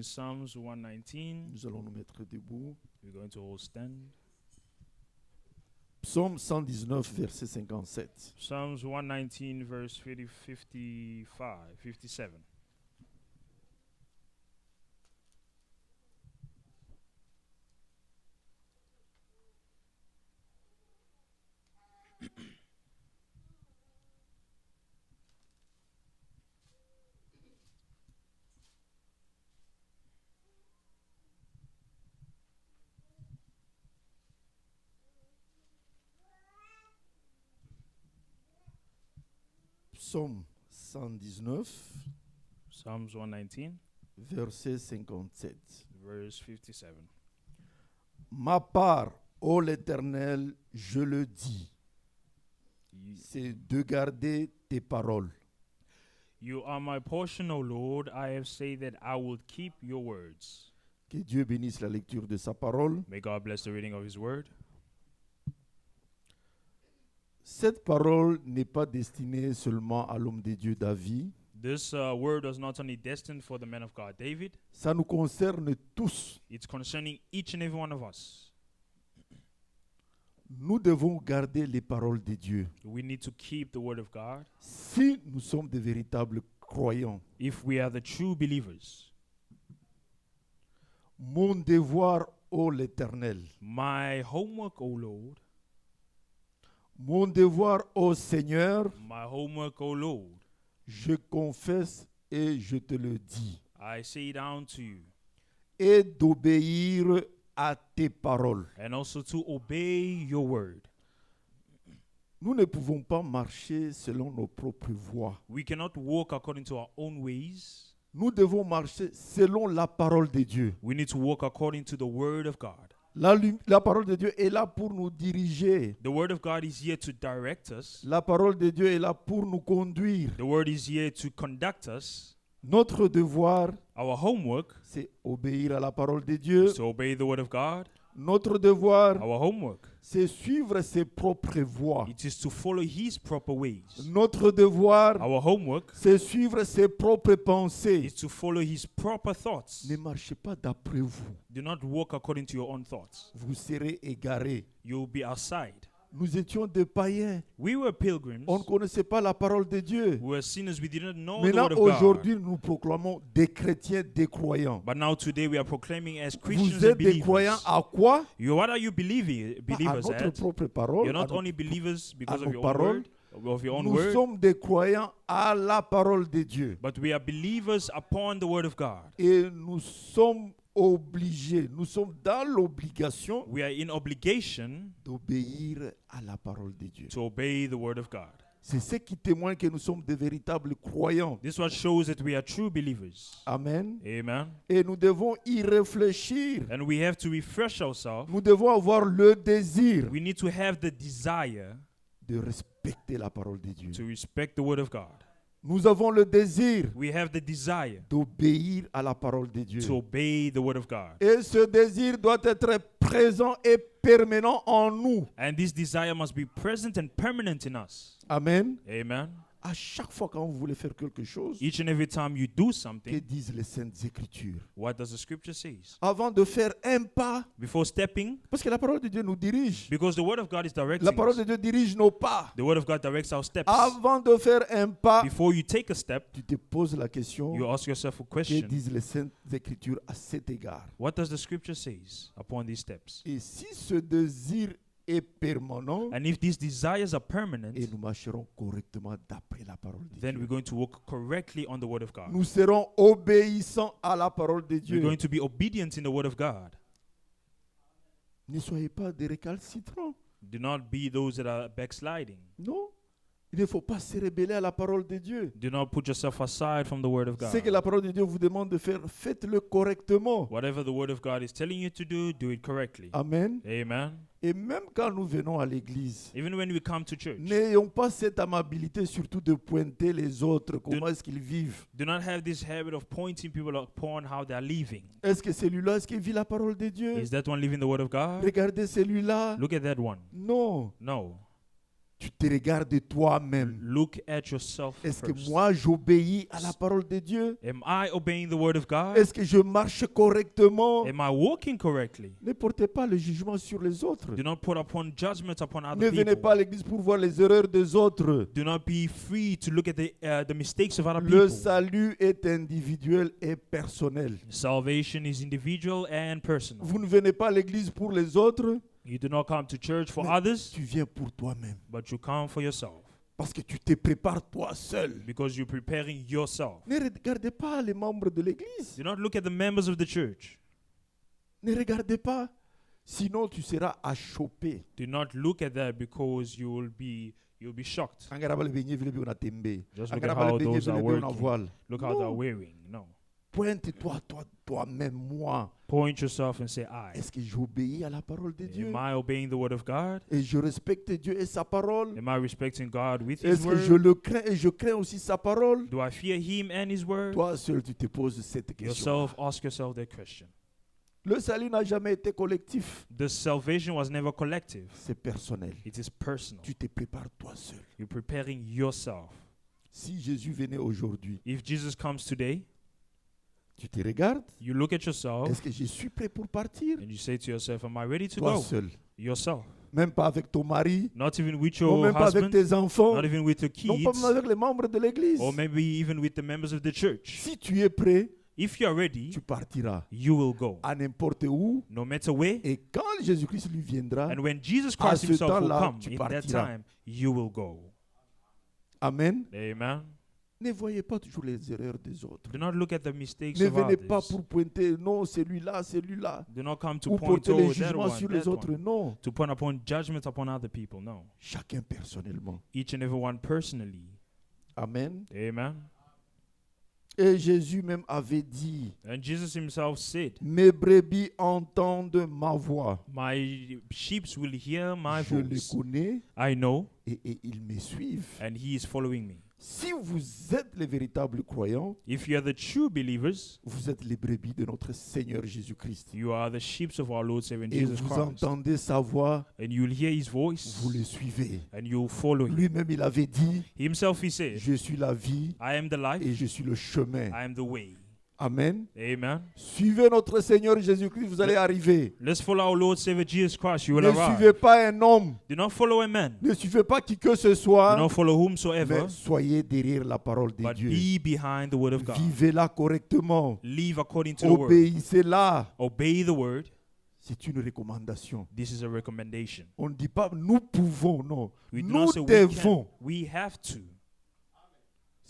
in Psalms 119. Nous allons nous mettre debout. We're going to all stand. Psaume 119, verset 57. Psalms 119, verse 57. Psaume 119, Psalms 119, verset 57. verse 57. Ma part, ô l'Éternel, je le dis, c'est de garder tes paroles. You are my portion, O Lord. I have said that I will keep your words. Que Dieu bénisse la lecture de sa parole. May God bless the reading of his word. Cette parole n'est pas destinée seulement à l'homme de Dieu David. This word was not only destined for the man of God David, Ça nous concerne tous. it's concerning each and every one of us. Nous devons garder les paroles de Dieu. We need to keep the word of God Si nous sommes de véritables croyants, if we are the true believers. mon devoir, ô l'Éternel, My homework, O Lord, mon devoir, ô Seigneur, my homework, O Lord, je confesse et je te le dis, I say down to you, et d'obéir à tes paroles. and also to obey your word. Nous ne pouvons pas marcher selon nos propres voies. We cannot walk according to our own ways. Nous devons marcher selon la parole de Dieu. We need to walk according to the word of God. La parole de Dieu est là pour nous diriger. The word of God is here to direct us. La parole de Dieu est là pour nous conduire. The word is here to conduct us. Notre devoir, Our homework c'est obéir à la parole de Dieu. is to obey the word of God. Notre devoir, Our homework, c'est suivre ses propres voies. it is to follow his proper ways. Notre devoir, Our homework c'est suivre ses propres pensées. is to follow his proper thoughts. Ne marchez pas d'après vous. Do not walk according to your own thoughts. Vous serez égarés. You'll be outside. Nous étions des païens. We were pilgrims. On ne connaissait pas la parole de Dieu. We were sinners. We did not know the Maintenant, word of God. aujourd'hui, nous proclamons des chrétiens, des croyants. But now today we are proclaiming as Christians Vous and êtes des croyants believers. à quoi? What are you believers Pas à notre at? propre parole. You're à not only believers because à of nos your own paroles. word, of your own Nous word, sommes des croyants à la parole de Dieu. but we are believers upon the word of God. Et nous sommes obligés, nous sommes dans l'obligation We are in obligation d'obéir à la parole de Dieu. to obey the word of God. C'est ce qui témoigne que nous sommes de véritables croyants. This what shows that we are true believers. Amen. Amen. Et nous devons y réfléchir. And we have to refresh ourselves. Nous devons avoir le désir We need to have the desire de respecter la parole de Dieu. to respect the word of God. Nous avons le désir We have the desire d'obéir à la parole de Dieu. to obey the word of God. Et ce désir doit être présent et permanent en nous. And this desire must be present and permanent in us. Amen. Amen. À chaque fois quand vous voulez faire quelque chose, Each and every time you do que something, disent les Saintes Écritures? what does the scripture say? Avant de faire un pas, Before stepping, parce que la parole de Dieu nous dirige. because the word of God is directing La parole us. de Dieu dirige nos pas. The word of God directs our steps. Avant de faire un pas, Before you take a step, tu te poses la question, you ask yourself a que question. disent les Saintes Écritures à cet égard? What does the scripture say upon these steps? Et si ce désir est permanent, And if these desires are permanent, et nous marcherons correctement d'après la parole de then we're Dieu. going to walk correctly on the word of God. Nous serons obéissants à la parole de We're Dieu. going to be obedient in the word of God. Ne soyez pas des récalcitrants. Do not be those that are backsliding. Non. Il ne faut pas se rebeller à la parole de Dieu. Do not put yourself aside from the word of Ce que God. la parole de Dieu vous demande de faire, faites-le correctement. Whatever the word of God is telling you to do it correctly. Amen. Amen. Et même quand nous venons à l'église, Even when we come to church, n'ayons pas cette amabilité surtout de pointer les autres, comment est-ce qu'ils vivent. do not have this habit of pointing people upon how they are living. Est-ce que celui-là, est-ce qu'il vit la parole de Dieu? Is that one living the word of God? Regardez celui-là. Look at that one. Non. No. Tu te regardes toi-même. Look at yourself Est-ce que first. moi j'obéis à la parole de Dieu? Am I obeying the word of God? Est-ce que je marche correctement? Am I walking correctly? Ne portez pas le jugement sur les autres. Do not put upon judgment upon Ne other venez pas à people. l'église pour voir les erreurs des autres. Do not be free to look at the mistakes of other Le people. salut est individuel et personnel. Salvation is individual and personal. Vous ne venez pas à l'église pour les autres, You do not come to church for Mais others, tu viens pour toi-même. but you come for yourself Parce que tu te prépares toi seul. because you're preparing yourself. Ne regardez pas les membres de l'église. Do not look at the members of the church. Ne regardez pas. Sinon, tu seras achoppé. Do not look at that because you'll be shocked. Angaraba le benye vile bi ona tembe. Just look at Angaraba how le benye those are vile bi ona working. voile. Look how they're No. wearing. No. Pointe-toi, toi-même, moi. Point yourself and say, I. Est-ce que j'obéis à la parole de Dieu? Am I obeying the word of God? Et je respecte Dieu et sa parole? Am I respecting God with His Est-ce que je word? le crains et je crains aussi sa parole? Do I fear Him and His word? Toi seul, tu te poses cette question. Yourself, ask yourself that question. Le salut n'a jamais été collectif. The salvation was never collective. C'est personnel. It is personal. Tu te prépares toi seul. You're preparing yourself. Si Jésus venait aujourd'hui, If Jesus comes today, tu te regardes. you look at yourself Est-ce que je suis prêt pour partir? and you say to yourself, am I ready to Toi go? seul. Yourself. Même pas avec ton mari. Not even with Non, your même pas avec husband, tes enfants. not even with your Non, pas kids, même avec les membres de l'église. or maybe even with the members of the church. Si tu es prêt, If you are ready, tu partiras you will go. à n'importe où. No matter where. Et quand Jésus-Christ lui viendra, And when Jesus à Christ ce himself will temps-là, come, tu in that partiras. time, you will go. Amen. Amen. Ne voyez pas toujours les erreurs des autres. Do not look at the mistakes Ne of venez pas others. pour pointer, non, celui-là, celui-là. Do not come to Ou point, porter les oh, that jugements one, sur les that autres. one. Non. To point upon judgment upon other people. No. Chacun personnellement. Each and every one personally. Amen. Amen. Et Jésus même avait dit, And Jesus himself said, mes brebis entendent ma voix. my sheep will hear my Je les voice. connais I know, et ils me suivent. and he is following me. Si vous êtes les véritables croyants, If you are the true believers, vous êtes les brebis de notre Seigneur Jésus-Christ. you are the sheep of our Lord Savior Et Jesus vous Christ. entendez sa voix, And you'll hear his voice, vous le suivez. and you'll follow him. Lui-même, il avait dit, Himself, he said, je suis la vie I am the life, et je suis le chemin. I am the way. Amen. Amen. Suivez notre Seigneur Jésus-Christ, vous allez arriver. Let's follow our Lord Savior Jesus Christ. You will Ne arrive. suivez pas un homme, Do not follow a man. ne suivez pas qui que ce Do soit, not follow whomsoever, mais soyez derrière la parole de but Dieu. be behind the word of God. Vivez-la correctement. Live according to the word. Obéissez-la. Obey the word. C'est une recommandation. This is a recommendation. On ne dit pas nous pouvons, non. We do Nous not say we devons. can. We have to.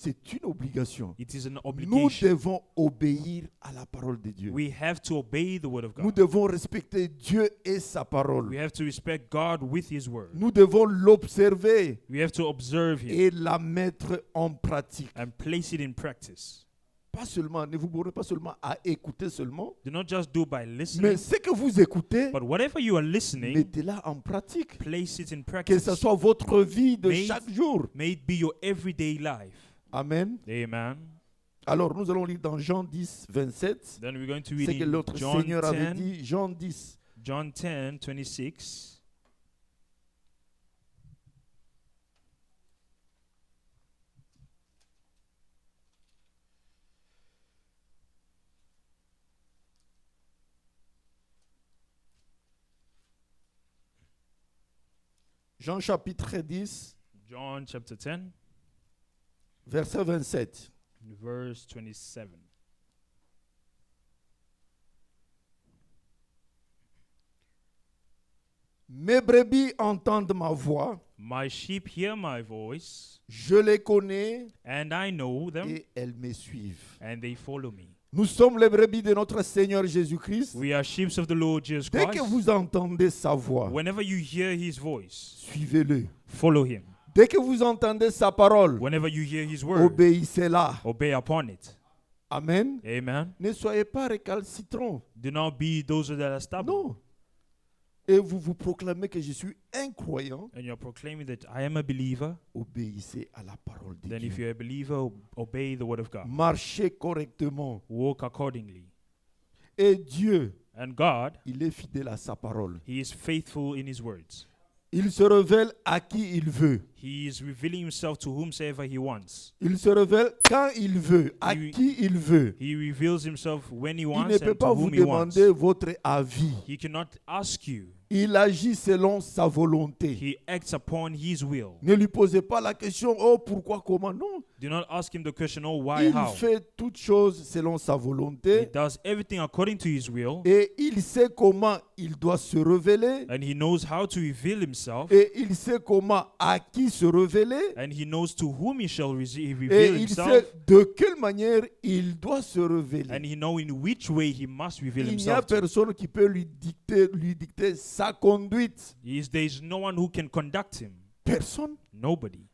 C'est une obligation. It is an Nous obligation. devons obéir à la parole de Dieu. We have to obey the word of Nous God. devons respecter Dieu et sa We parole. have to respect God with His word. Nous devons l'observer We have to observe Him et la mettre en pratique. and place it in practice. Pas seulement, ne vous bornez pas seulement à écouter seulement, Do not just do by mais listening, ce que vous écoutez, but whatever you are listening, mettez-la en pratique. place it in Que practice. ce soit votre vie de May- chaque jour. May it be your everyday life. Amen. Amen. Alors nous allons lire dans Jean 10, 27. Then we're going to C'est read que in notre John Seigneur avait 10, dit, Jean 10, John 10, 26. Jean chapitre 10, John chapter 10, verset 27. verse 27. Mes brebis entendent ma voix, My sheep hear my voice, je les connais and I know them, et elles me suivent. and they follow me. Nous sommes les brebis de notre Seigneur Jésus-Christ. We are sheep of the Lord Jesus Dès Christ. que vous entendez sa voix, Whenever you hear His voice, suivez-le. follow Him. Dès que vous entendez sa parole, Whenever you hear His word, obéissez-la. obey upon it. Amen. Amen. Ne soyez pas récalcitrants. Do not be those that are stubborn. Non. Et vous vous proclamez que je suis un croyant. And you're proclaiming that I am a believer. Obéissez à la parole de Then if Dieu. you're a believer, obey the word of God. Marchez correctement. Walk accordingly. Et Dieu, And God, il est fidèle à sa parole. He is faithful in His words. Il se révèle à qui il veut. He is revealing himself to whomsoever he wants. Il se révèle quand il veut, à Il- qui il veut. He reveals himself when he Il wants ne peut and pas to vous whom he wants. demander votre avis. He cannot ask you. Il agit selon sa volonté. He acts upon his will. Ne lui posez pas la question, oh pourquoi, comment, non. Do not ask him the question, oh, why, Il how? fait toutes choses selon sa He volonté does everything according to his will, et il sait comment il doit se révéler and he knows how to reveal himself, et il sait comment à qui se révéler and he knows to whom he shall et reveal il himself, sait de quelle manière il doit se révéler. and he knows in which way he must reveal Il n'y a himself to. personne qui peut lui dicter sa conduite. There is no one who can conduct him. Personne. Nobody.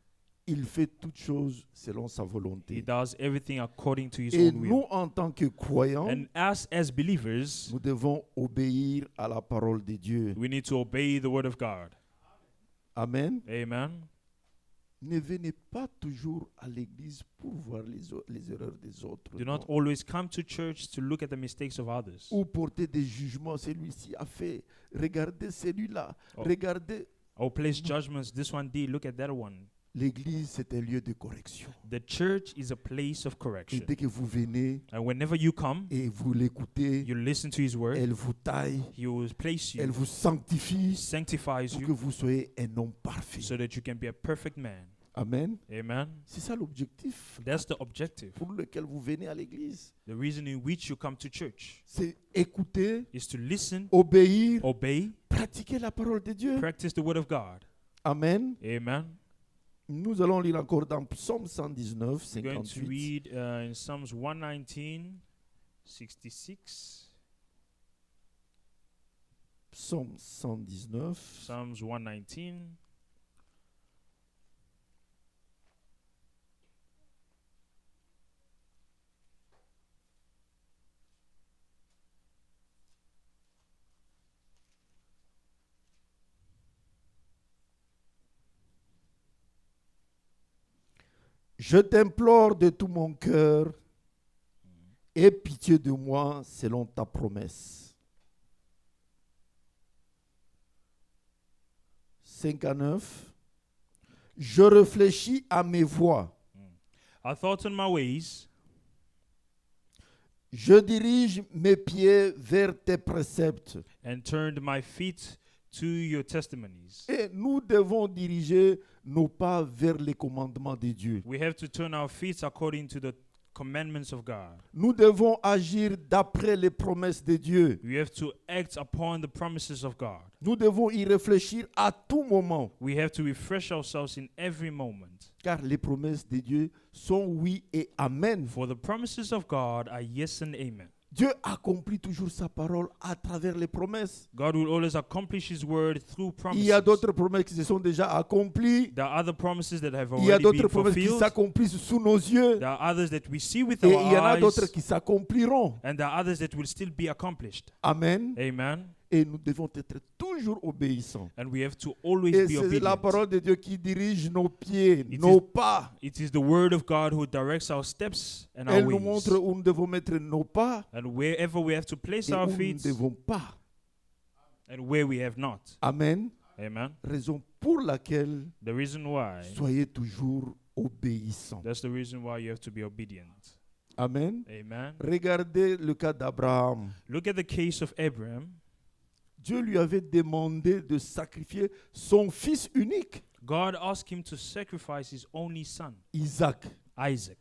Il fait toutes choses selon sa He volonté. does everything according to his Et own will. nous, en tant que croyants, And us as believers, nous devons obéir à la parole de Dieu. we need to obey the word of God. Amen. Amen. Ne venez pas toujours à l'église pour voir les erreurs des autres. Do non. not always come to church to look at the mistakes of others. Ou porter des jugements. Celui-ci a fait. Regardez celui-là. Oh. Regardez. Or place judgments. This one did. Look at that one. L'église, c'est un lieu de correction. The church is a place of Et correction. dès que vous venez And whenever you come, et vous l'écoutez, you listen to his word. elle vous taille, He will place elle you, vous sanctifie sanctifies pour que you, vous soyez un homme parfait. so that you can be a perfect man. Amen. Amen. C'est ça l'objectif That's the objective. pour lequel vous venez à l'église. The reason in which you come to church C'est écouter, is to listen, obéir, obey, pratiquer la parole de Dieu. practice the word of God. Amen. Amen. Nous allons lire encore dans Psaume 119, We're going to 58. read in Psalms 119, 66. Psaume 119. Psalms 119. Je t'implore de tout mon cœur, aie pitié de moi selon ta promesse. 59. Je réfléchis à mes voies. I thought on my ways, Je dirige mes pieds vers tes préceptes. and turned my feet to your testimonies. Et nous devons diriger nos pas vers les commandements de Dieu. We have to turn our feet according to the commandments of God. Nous devons agir d'après les promesses de Dieu. We have to act upon the promises of God. Nous devons y réfléchir à tout moment, We have to refresh ourselves in every moment. car les promesses de Dieu sont oui et amen. For the promises of God are yes and amen. Dieu accomplit toujours sa parole à travers les promesses. God will always accomplish his word through Il y a promises. d'autres promesses qui se sont déjà accomplies. There are other promises that have Il y a already d'autres been promesses qui fulfilled. s'accomplissent sous nos yeux. There are others that we see with Et our il y en a d'autres eyes. qui s'accompliront. And there are others that will still be accomplished. Amen. Amen. Et nous devons être toujours obéissants. And we have to always Et be c'est la obedient. parole de Dieu qui dirige nos pieds, It nos is- pas. It is the word of God who directs our steps and our Elle nous ways. montre où nous devons mettre nos pas And wherever we have to place et our où nous ne feet devons pas. and where we have not. Amen. Amen. Raison pour laquelle The reason why, soyez toujours obéissants. that's the reason why you have to be obedient. Amen. Amen. Regardez le cas d'Abraham. Look at the case of Abraham. Dieu lui avait demandé de sacrifier son fils unique, God asked him to sacrifice his only son, Isaac. Isaac.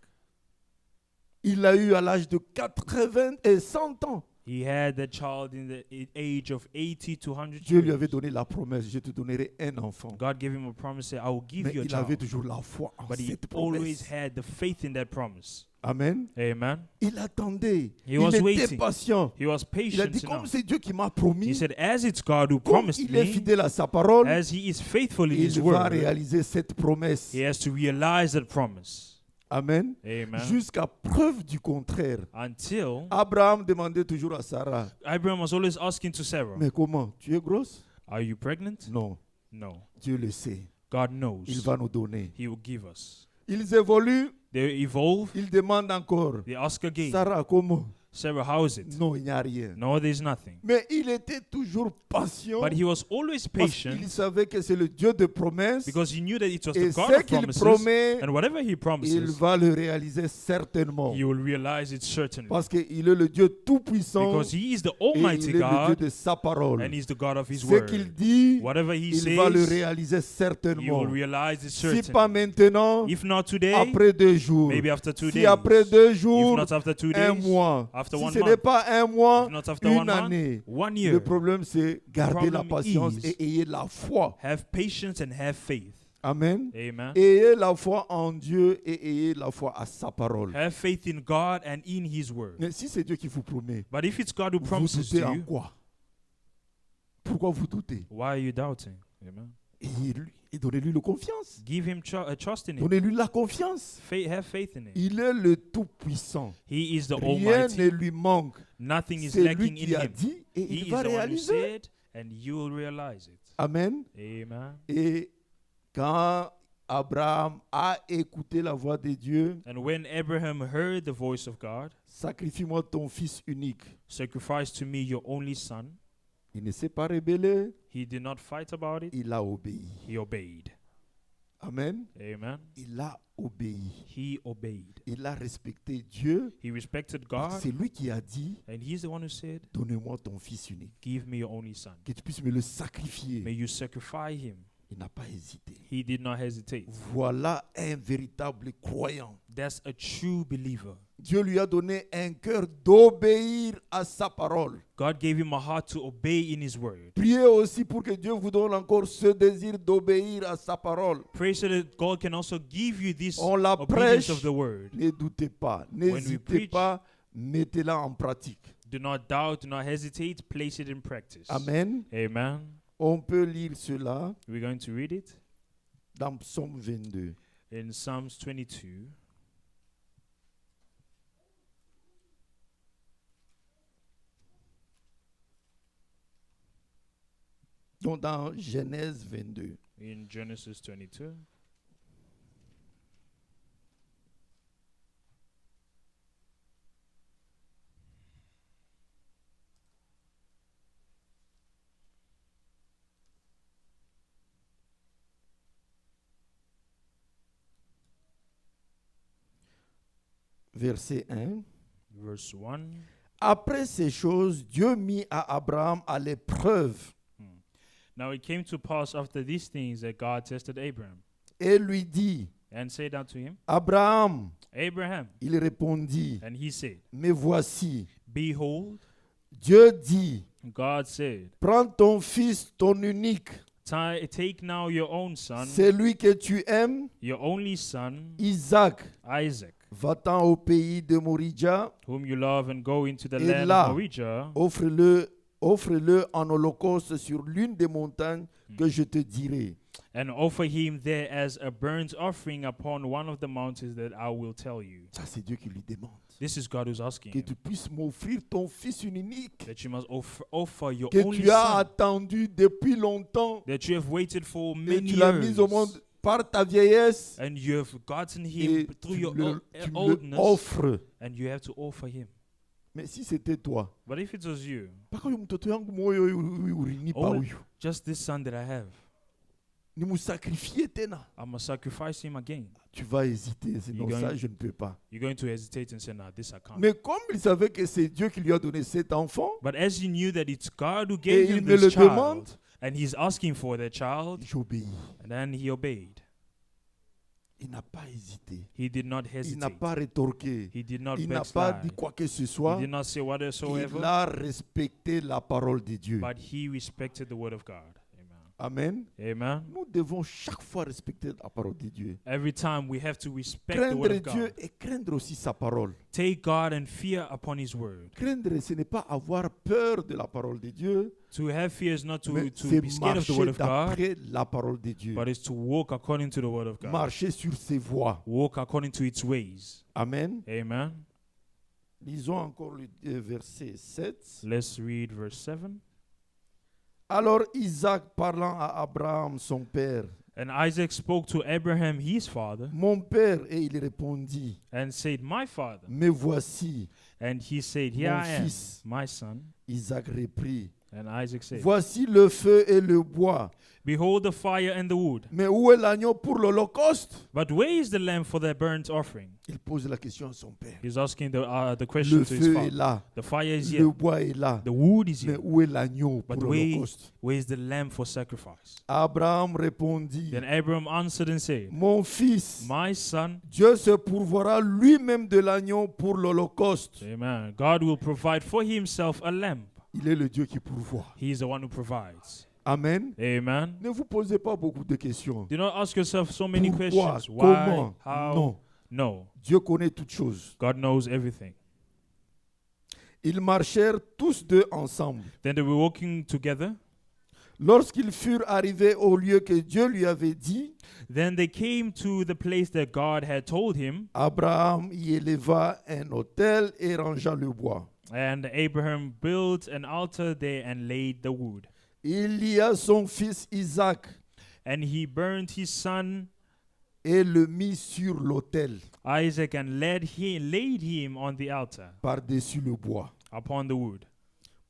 Il l'a eu à l'âge de 80 et 100 ans. He had that child in the age of 80 to 100 Dieu lui years. avait donné la promesse, je te donnerai un enfant. God gave him a promise, say, I will give Mais you a il avait child. toujours la foi en But he cette always promesse. had the faith in that promise. Amen. Amen. Il attendait. He was il était waiting. patient. He was Il a patient dit, comme enough. c'est Dieu qui m'a He promis, said, as it's God who comme promised il est me, fidèle à sa parole, as he is faithful in his il va word, réaliser cette promesse. he has to realize that promise. Amen. Amen. Jusqu'à preuve du contraire. Until Abraham demandait toujours à Sarah, Abraham was always asking to Sarah, mais comment? Tu es grosse? are you pregnant? Non, No. Dieu le sait. God Il knows. va nous donner. He will give us. Ils évoluent, They evolve. ils demandent encore. They ask again. Sarah, comment? Sarah, how is it? Non, il n'y a rien. No, there's nothing. Mais il était toujours patient But he was always parce patient qu'il savait que c'est le Dieu de promesses because he knew that it was et the God ce of qu'il promises. promet, And whatever he il promises, va le réaliser certainement. he will realize it certainly. Parce qu'il est le Dieu tout-puissant Because he is the et Almighty il est le Dieu God de sa parole. and he's the God of his Ce word. qu'il dit, Whatever he il va le says, réaliser he certainement. will realize it Si pas certainly. maintenant, If not today, après 2 jours. maybe after 2 Si days. après 2 If jours, not after 2 un days, mois. after Si 1 ce n'est month. pas un mois, If not after une 1 month, année. 1 Le year. problème, c'est garder la problem patience is- et ayez la foi. Have patience and have faith. Amen. Amen. Ayez la foi en Dieu et ayez la foi à sa parole. Have faith in God and in his word. Mais si c'est Dieu qui vous promet, But if it's God who vous promises doutez to en you, quoi? Pourquoi vous doutez? why are you doubting? Amen. Ayez-lui et donnez-lui la confiance. Give him trust in him. Donnez-lui la confiance. Have faith in him. Il est le Tout-Puissant. He is the Rien ne Almighty. lui manque. Nothing is C'est lui lacking qui in a him. dit et He il is va the one who réaliser. said, and you will realize it. Amen. Amen. Et quand Abraham a écouté la voix de Dieu, And when Abraham heard the voice of God, sacrifie-moi ton fils unique. sacrifice to me your only son, Il ne s'est pas rébellé, he did not fight about it. il a obéi. He obeyed. Amen. Amen. Il a obéi. He obeyed. Il a respecté Dieu. He respected God, C'est lui qui a dit, and he's the one who said, donne-moi ton fils unique. give me your only son. Que tu puisses me le sacrifier. May you sacrifice him. Il n'a pas hésité. He did not hesitate. Voilà un véritable croyant. That's a true believer. Dieu lui a donné un cœur d'obéir à sa parole. God gave him a heart to obey in his word. Priez aussi pour que Dieu vous donne encore ce désir d'obéir à sa parole. Pray so that God can also give you this On la obedience prêche. of the word. Ne doutez pas, we n'hésitez preach- pas, mettez-la en pratique. Do not doubt, do not hesitate, place it in practice. Amen. Amen. On peut lire cela We're going to read it dans Psaume 22. in Psalms 22. Donc dans Genèse 22. In Genesis 22. Verset 1. Verse 1. Après ces choses, Dieu mit à Abraham à l'épreuve Now it came to pass after these things that God tested Abraham et lui dit, and said unto him, Abraham, Abraham. il répondit, And he said, mais voici, behold, Dieu dit, God said, prends ton fils, ton unique, take now your own son, celui que tu aimes, your only son, Isaac, Isaac, va-t'en au pays de Moridja, whom you love, and go into the Et land là, of Moriah, offre-le en holocauste sur l'une des montagnes que je te dirai. and offer him there as a burnt offering upon one of the mountains that I will tell you. Ça, c'est Dieu qui lui demande. This is God who's asking Que him, tu puisses m'offrir ton fils unique, that you must offer your que only tu as son, attendu depuis longtemps, that you have waited for et many tu l'as mis au years, monde par ta vieillesse, and you have gotten et him through tu your me oldness, offres. and you have to offer him. Mais si c'était toi, But if it was you, paka uyu mtoto yangu moyo urini pa Only- uyu, just this son that I have, nimusakrifie tena. I must sacrifice him again. Tu vas hésiter, sinon You're ça going- je ne peux pas. You're going to hesitate and say, "No, this I can't." Mais comme il savait que c'est Dieu qui lui a donné cet enfant, But as he knew that it's God who et gave il him me this le child, demande, and he's asking for that child, j'obéis. and then he obeyed. Il n'a pas hésité. He did not Il n'a hesitate. pas rétorqué. He did not Il n'a pas dit backslide. quoi que ce He soit. did not say whatsoever, Il a respecté la parole de Dieu. but he respected the word of God. Amen. Amen. Amen. Nous devons chaque fois respecter la parole de Dieu. Every time we have to respect the word Craindre of Dieu God. et craindre aussi sa parole. Take God and fear upon his word. Craindre, ce n'est pas avoir peur de la parole de Dieu, To have fear is not mais to c'est be scared of the word marcher of God, d'après la parole de Dieu. but it's to walk according to the word of God. Marcher sur ses voies. Walk according to its ways. Amen. Amen. Lisons encore le verset 7. Let's read verse 7. Alors Isaac, parlant à Abraham, son père, And Isaac spoke to Abraham, his father, mon père, et il répondit, and said, My father. me voici. And he said, Here Mon I am, fils. my son. Isaac reprit, And Isaac said, voici le feu et le bois, Behold the fire and the wood. mais où est l'agneau pour l'holocauste? But where is the lamb for the burnt offering? Il pose la question à son père. He's asking the question Le to his feu est father. là, The fire is le here. bois est là, The wood is mais here. où est l'agneau pour But l'holocauste? where is the lamb for sacrifice? Abraham répondit, Then Abraham answered and said, mon fils, My son, Dieu se pourvoira lui-même de l'agneau pour l'holocauste. amen. God will provide for himself a lamb. Il est le Dieu qui pourvoit. He is the one who provides. Amen. Amen. Ne vous posez pas beaucoup de questions. Do not ask yourself so many Pourquoi? questions. Why? Comment? How? Non. No. Dieu connaît toutes choses. God knows everything. Ils marchèrent tous deux ensemble. Then they were walking together. Lorsqu'ils furent arrivés au lieu que Dieu lui avait dit, Then they came to the place that God had told him, Abraham y éleva un autel et rangea le bois. and Abraham built an altar there and laid the wood. Il lia son fils Isaac And he burned his son et le mit sur l'autel Isaac and laid him on the altar par-dessus le bois. upon the wood.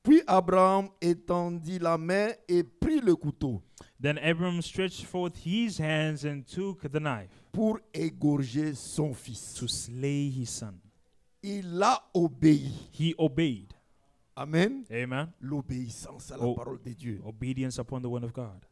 Puis Abraham étendit la main et prit le couteau Then Abraham stretched forth his hands and took the knife pour égorger son to fils. slay his son. Il a obéi. He obeyed. Amen. Amen. L'obéissance à la Oh. parole de Dieu. Obedience upon the word of God.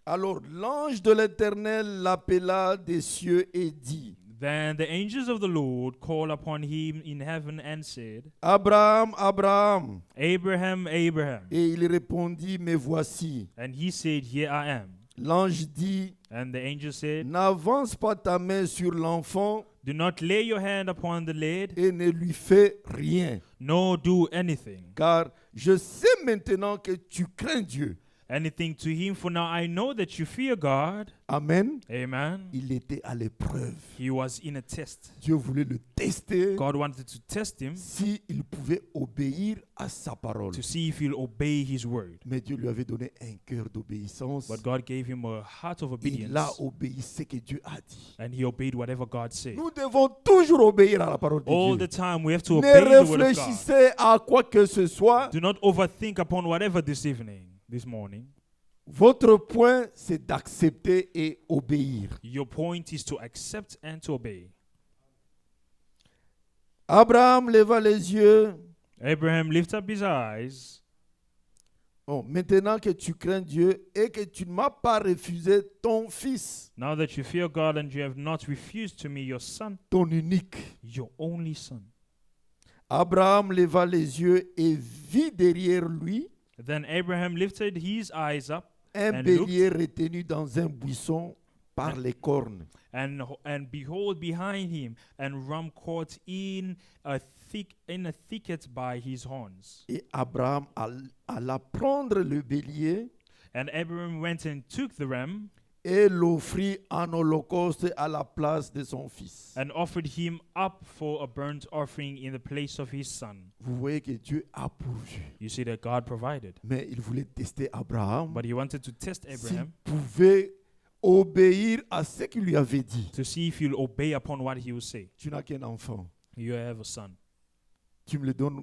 Alors l'ange de l'Éternel l'appela des cieux et dit, Then the angels of the Lord called upon him in heaven and said, Abraham, Abraham. Abraham, Abraham. Et il répondit, me voici. And he said, Here I am. L'ange dit, And the angel said, n'avance pas ta main sur l'enfant Do not lay your hand upon the lad, et ne lui fais rien. nor do anything. Car je sais maintenant que tu crains Dieu. Anything to him, for now I know that you fear God. Amen. Amen. Il était à l'épreuve. He was in a test. Dieu voulait le tester God wanted to test him s'il pouvait obéir à sa parole. to see if he'll obey his word. Mais Dieu lui avait donné un cœur d'obéissance. But God gave him a heart of Il a obedience, obéi ce que Dieu a dit. and he obeyed whatever God said. Nous devons toujours obéir à la parole de All Dieu. the time we have to Ne obey the word of God. réfléchissez à quoi que ce soit. Do not overthink upon whatever this evening, this morning. Votre point, c'est d'accepter et obéir. Your point is to accept and to obey. Abraham leva les yeux. Abraham lifted up his eyes. Bon, maintenant que tu crains Dieu et que tu ne m'as pas refusé ton fils, Now that you fear God and you have not refused to me your son, ton unique. your only son. Abraham leva les yeux et vit derrière lui Then Abraham lifted his eyes up un And bélier retenu dans un buisson par les cornes. and behold behind him and ram caught in a thicket by his horns. Et Abraham alla prendre le bélier And Abraham went and took the ram et l'offrit en holocauste à la place de son fils. and offered him up for a burnt offering in the place of his son. Vous voyez que Dieu a pourvu. You see that God provided. Mais il voulait tester Abraham But he wanted to test s'il Abraham pouvait obéir à ce qu'il lui avait dit. to see if he'll obey upon what he will say. Tu n'as qu'un enfant. You have a son. Tu me le donnes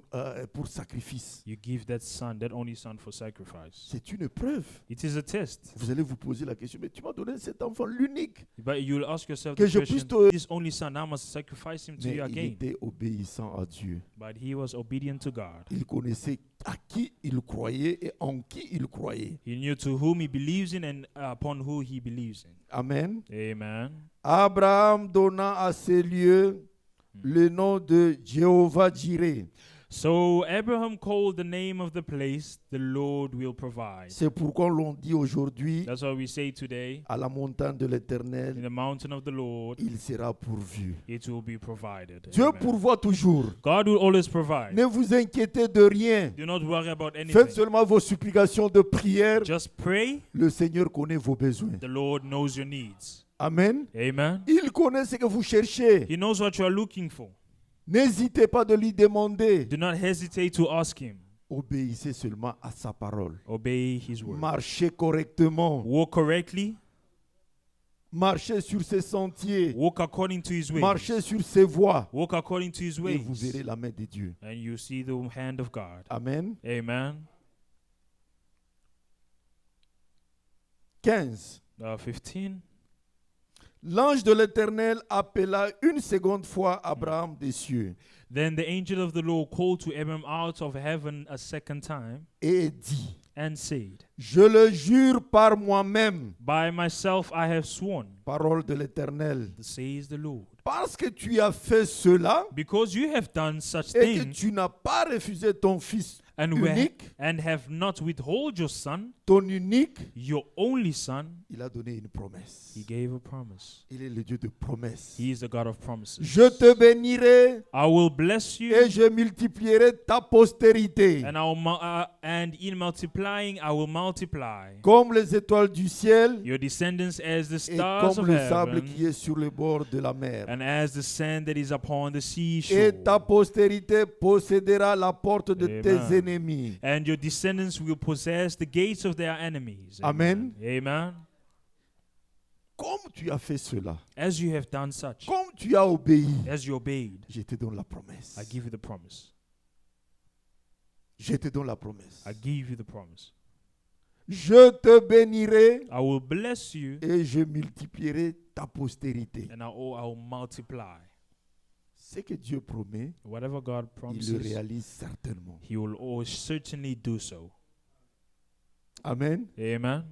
pour sacrifice. You give that son, that only son, for sacrifice. C'est une preuve. It is a test. Vous allez vous poser la question, mais tu m'as donné cet enfant, l'unique. But you'll ask yourself Que the je question, puisse te- this only son, I must sacrifice him to Mais you il again. était obéissant à Dieu. But he was obedient to God. Il connaissait à qui il croyait et en qui il croyait. He knew to whom he believes in and upon who he believes in. Amen. Amen. Abraham donna à ces lieux le nom de Jéhovah Jireh. So Abraham called the name of the place, the Lord will provide. C'est pourquoi l'on dit aujourd'hui, That's what we say today. à la montagne de In l'Éternel, the mountain of the Lord, il sera pourvu. it will be provided. Dieu Amen. pourvoit toujours. God will always provide. Ne vous inquiétez de rien. Do not worry about Faites anything. seulement vos supplications de prière. Just pray. Le Seigneur connaît vos besoins. The Lord knows your needs. Amen. Amen. Il connaît ce que vous cherchez. He knows what you are looking for. N'hésitez pas de lui demander. Do not hesitate to ask him. Obéissez seulement à sa parole. Obey His word. Marchez correctement. Walk correctly. Marchez sur ses sentiers. Walk according to His ways. Marchez sur ses voies. Walk according to His Et ways. vous verrez la main de Dieu. And you see the hand of God. Amen. Amen. 15. 15. L'ange de l'Éternel appela une seconde fois Abraham des cieux Then the angel of the Lord called to Abram out of heaven a second time et dit, and said, je le jure par moi-même, By myself I have sworn, parole de l'Éternel, says the Lord. parce que tu as fait cela Because you have done such et que things tu n'as pas refusé ton fils and unique, have not withhold your son, ton unique, your only son, il a donné une promesse. He gave a promise. Il est le Dieu de promesses. He is the God of promises. Je te bénirai I will bless you, et je multiplierai ta postérité and and in multiplying I will multiply comme les étoiles du ciel your descendants as the et stars comme of le sable heaven, qui est sur le bord de la mer. and as the sand that is upon the seashore. Et ta postérité possédera la porte de Amen. tes ennemis. And your descendants will possess the gates of their enemies. Amen. Amen. Comme tu as fait cela, As you have done such, comme tu as obéi, as you obeyed, je te donne la promesse. I give you the promise. Je te donne la promesse. I give you the promise. Je te bénirai I will bless you, et je multiplierai ta postérité. and I will multiply. Ce que Dieu promet, Whatever God il le promises, réalise certainement. He will always certainly do so. Amen. Amen.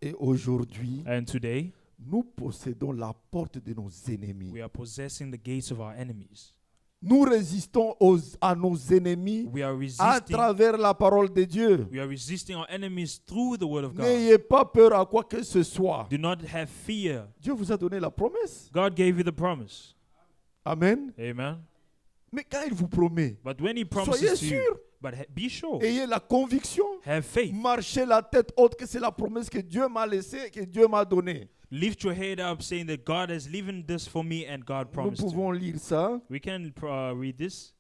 Et aujourd'hui, And today, nous possédons la porte de nos ennemis. we are possessing the gates of our enemies. Nous résistons à nos ennemis We are à resisting. travers la parole de Dieu. We are resisting our enemies through the word of God. N'ayez pas peur à quoi que ce soit. Do not have fear. Dieu vous a donné la promesse. God gave you the promise. Amen. Amen. Mais quand il vous promet, But when He soyez promises to you, sûr, but be sure, ayez la conviction, have faith. marchez la tête haute que c'est la promesse que Dieu m'a laissée, que Dieu m'a donnée. Lift your head up, saying that God has given this for me and God Nous promised pouvons to. lire ça. We can read this.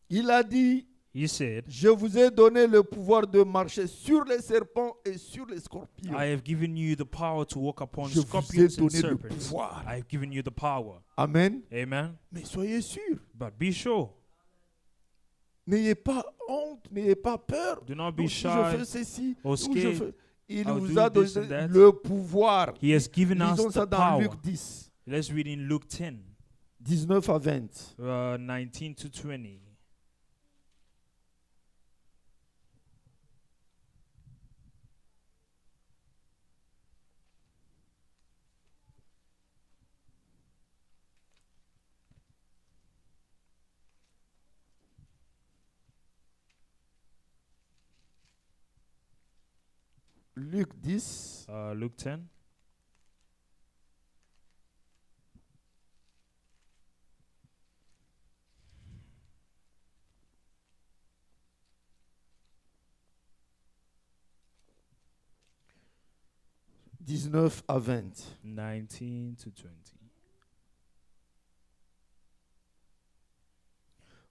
Il a dit, He said, je vous ai donné le pouvoir de marcher sur les serpents et sur les scorpions. I have given you the power to walk upon Je vous ai scorpions and donné le serpents. pouvoir. I have given you the power. Amen. Amen. Mais soyez sûrs, But be sure. n'ayez pas honte, n'ayez pas peur. Do not be Donc, si je fais shy ceci, or ou je scared. fais- il I'll vous do a this donné and that. le pouvoir. He has given us Lisons ça the dans power. Luc 10, Let's read in Luke 10, 19 à 20. 19 to 20. Luc 10, Luke 10. -19 à 20. 19 to 20.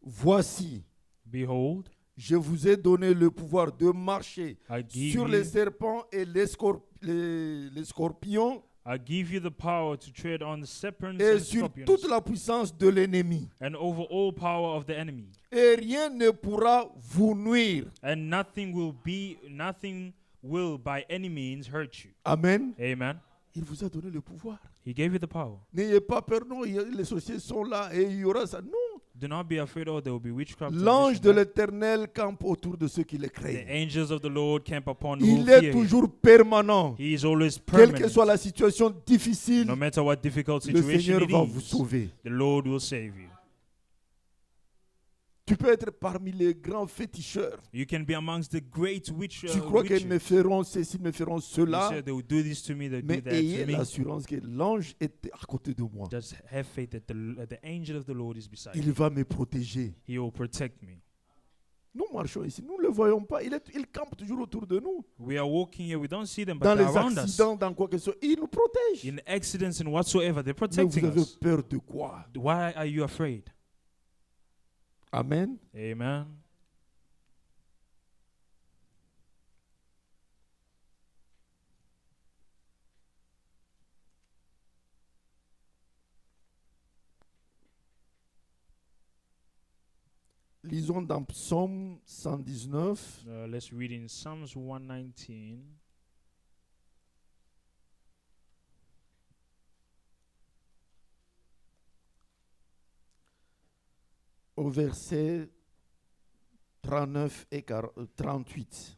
Voici, Behold, je vous ai donné le pouvoir de marcher I give sur you, les serpents et les scorpions I give you the power to tread on the serpents et and sur scorpions toute la puissance de l'ennemi. and over all power of the enemy. Et rien ne pourra vous nuire. And nothing will by any means hurt you. Amen. Amen. Il vous a donné le pouvoir. He gave you the power. N'ayez pas peur, non, les sorciers sont là et il y aura ça. Non. Do not be afraid, or there will be witchcraft. and L'ange this de and that. l'Éternel campe autour de ceux qui le The craignent. angels of the Lord camp upon who Il fear est him. toujours permanent. He is always Quelle que permanent. soit la situation difficile, No matter what difficult le situation Seigneur it va vous is, sauver. the Lord will save you. Tu peux être parmi les grands féticheurs. You can be amongst the great witches. Tu crois qu'ils me feront ceci, me feront You cela. said they will do this to me, they do Mais that ayez to me. l'assurance que l'ange est à côté de moi. Just have faith that the angel of the Lord is beside Il you. va me protéger. He will protect me. Nous marchons ici, nous ne le voyons pas. Il campe toujours autour de nous. We are walking here, we don't see them, but Dans they're les around us. accidents, dans quoi que ce soit, il nous protège. In accidents and whatsoever, they're Mais vous protecting avez us. peur de quoi? Why are you afraid? Amen. Amen. Lisons dans Psaume 119. Let's read in Psalms 119. Au verset 39 et 38.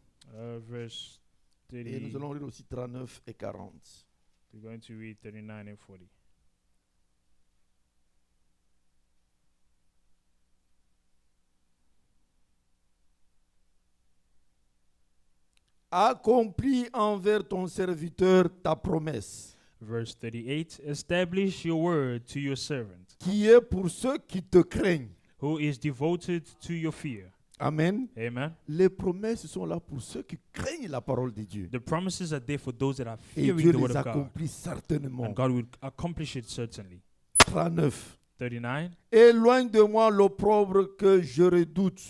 Verse Et 30. nous allons lire aussi 39 et 40. We're going to read 39 and 40. Accomplis envers ton serviteur ta promesse, Verse 38. Establish your word to your servant, qui est pour ceux qui te craignent. who is devoted to your fear. Amen. Amen. Les promesses sont là pour ceux qui craignent la parole de Dieu. The promises are there for those that are Et fearing Dieu the word les of God. accomplit certainement. And God will accomplish it certainly. 39. 39. Éloigne de moi l'opprobre que je redoute,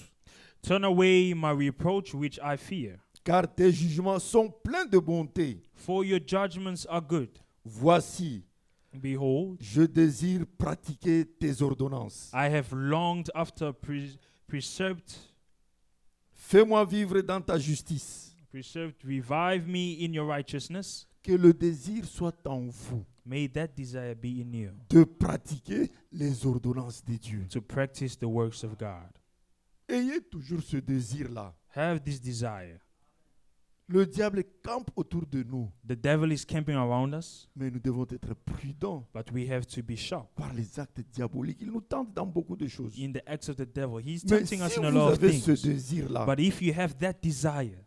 Turn away my reproach which I fear, car tes jugements sont pleins de bonté. for your judgments are good. Voici, Behold, je désire pratiquer tes ordonnances. I have longed after precept. Fais-moi vivre dans ta justice. Precept, revive me in your righteousness. Que le désir soit en vous May that desire be in you, de pratiquer les ordonnances de Dieu. to practice the works of God. Ayez toujours ce désir-là. Have this desire. Le diable campe autour de nous, The devil is camping around us, mais nous devons être prudents but we have to be sharp par les actes diaboliques. Il nous tente dans beaucoup de choses. in the acts of the devil. He's Mais tempting us si in a vous lot of avez ce things. désir-là But if you have that desire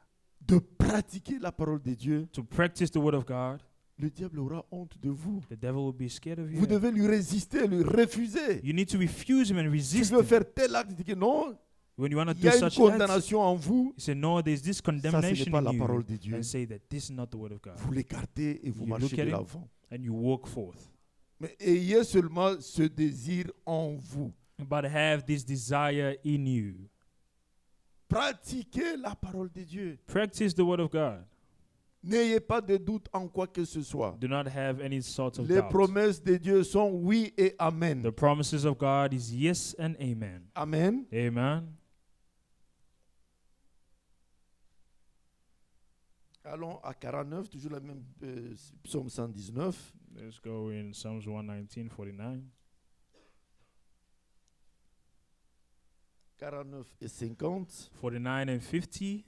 de pratiquer la parole de Dieu, to practice the word of God, le diable aura honte de vous. the devil will be scared of you. Vous devez lui résister, lui refuser. You need to refuse him and Tu resist veux him. faire tel acte, tu dis que non, When you want to il y do a une such acts, condamnation en vous. you say, no, there's this Ça, ce n'est condemnation pas la in parole you. de Dieu. And say that this is not the word of God. Vous l'écartez et vous You marchez look at de him. l'avant. And you walk forth. Mais ayez seulement ce désir en vous. But have this desire in you. Pratiquez la parole de Dieu. Practice the word of God. N'ayez pas de doute en quoi que ce soit. Do not have any sort of Les doubt. promesses de Dieu sont oui et amen. The promises of God is yes and amen. Amen. Amen. Allons à 49, toujours la même psaume 119. Let's go in Psalms 119, 49. 49 et 50. 49 and 50.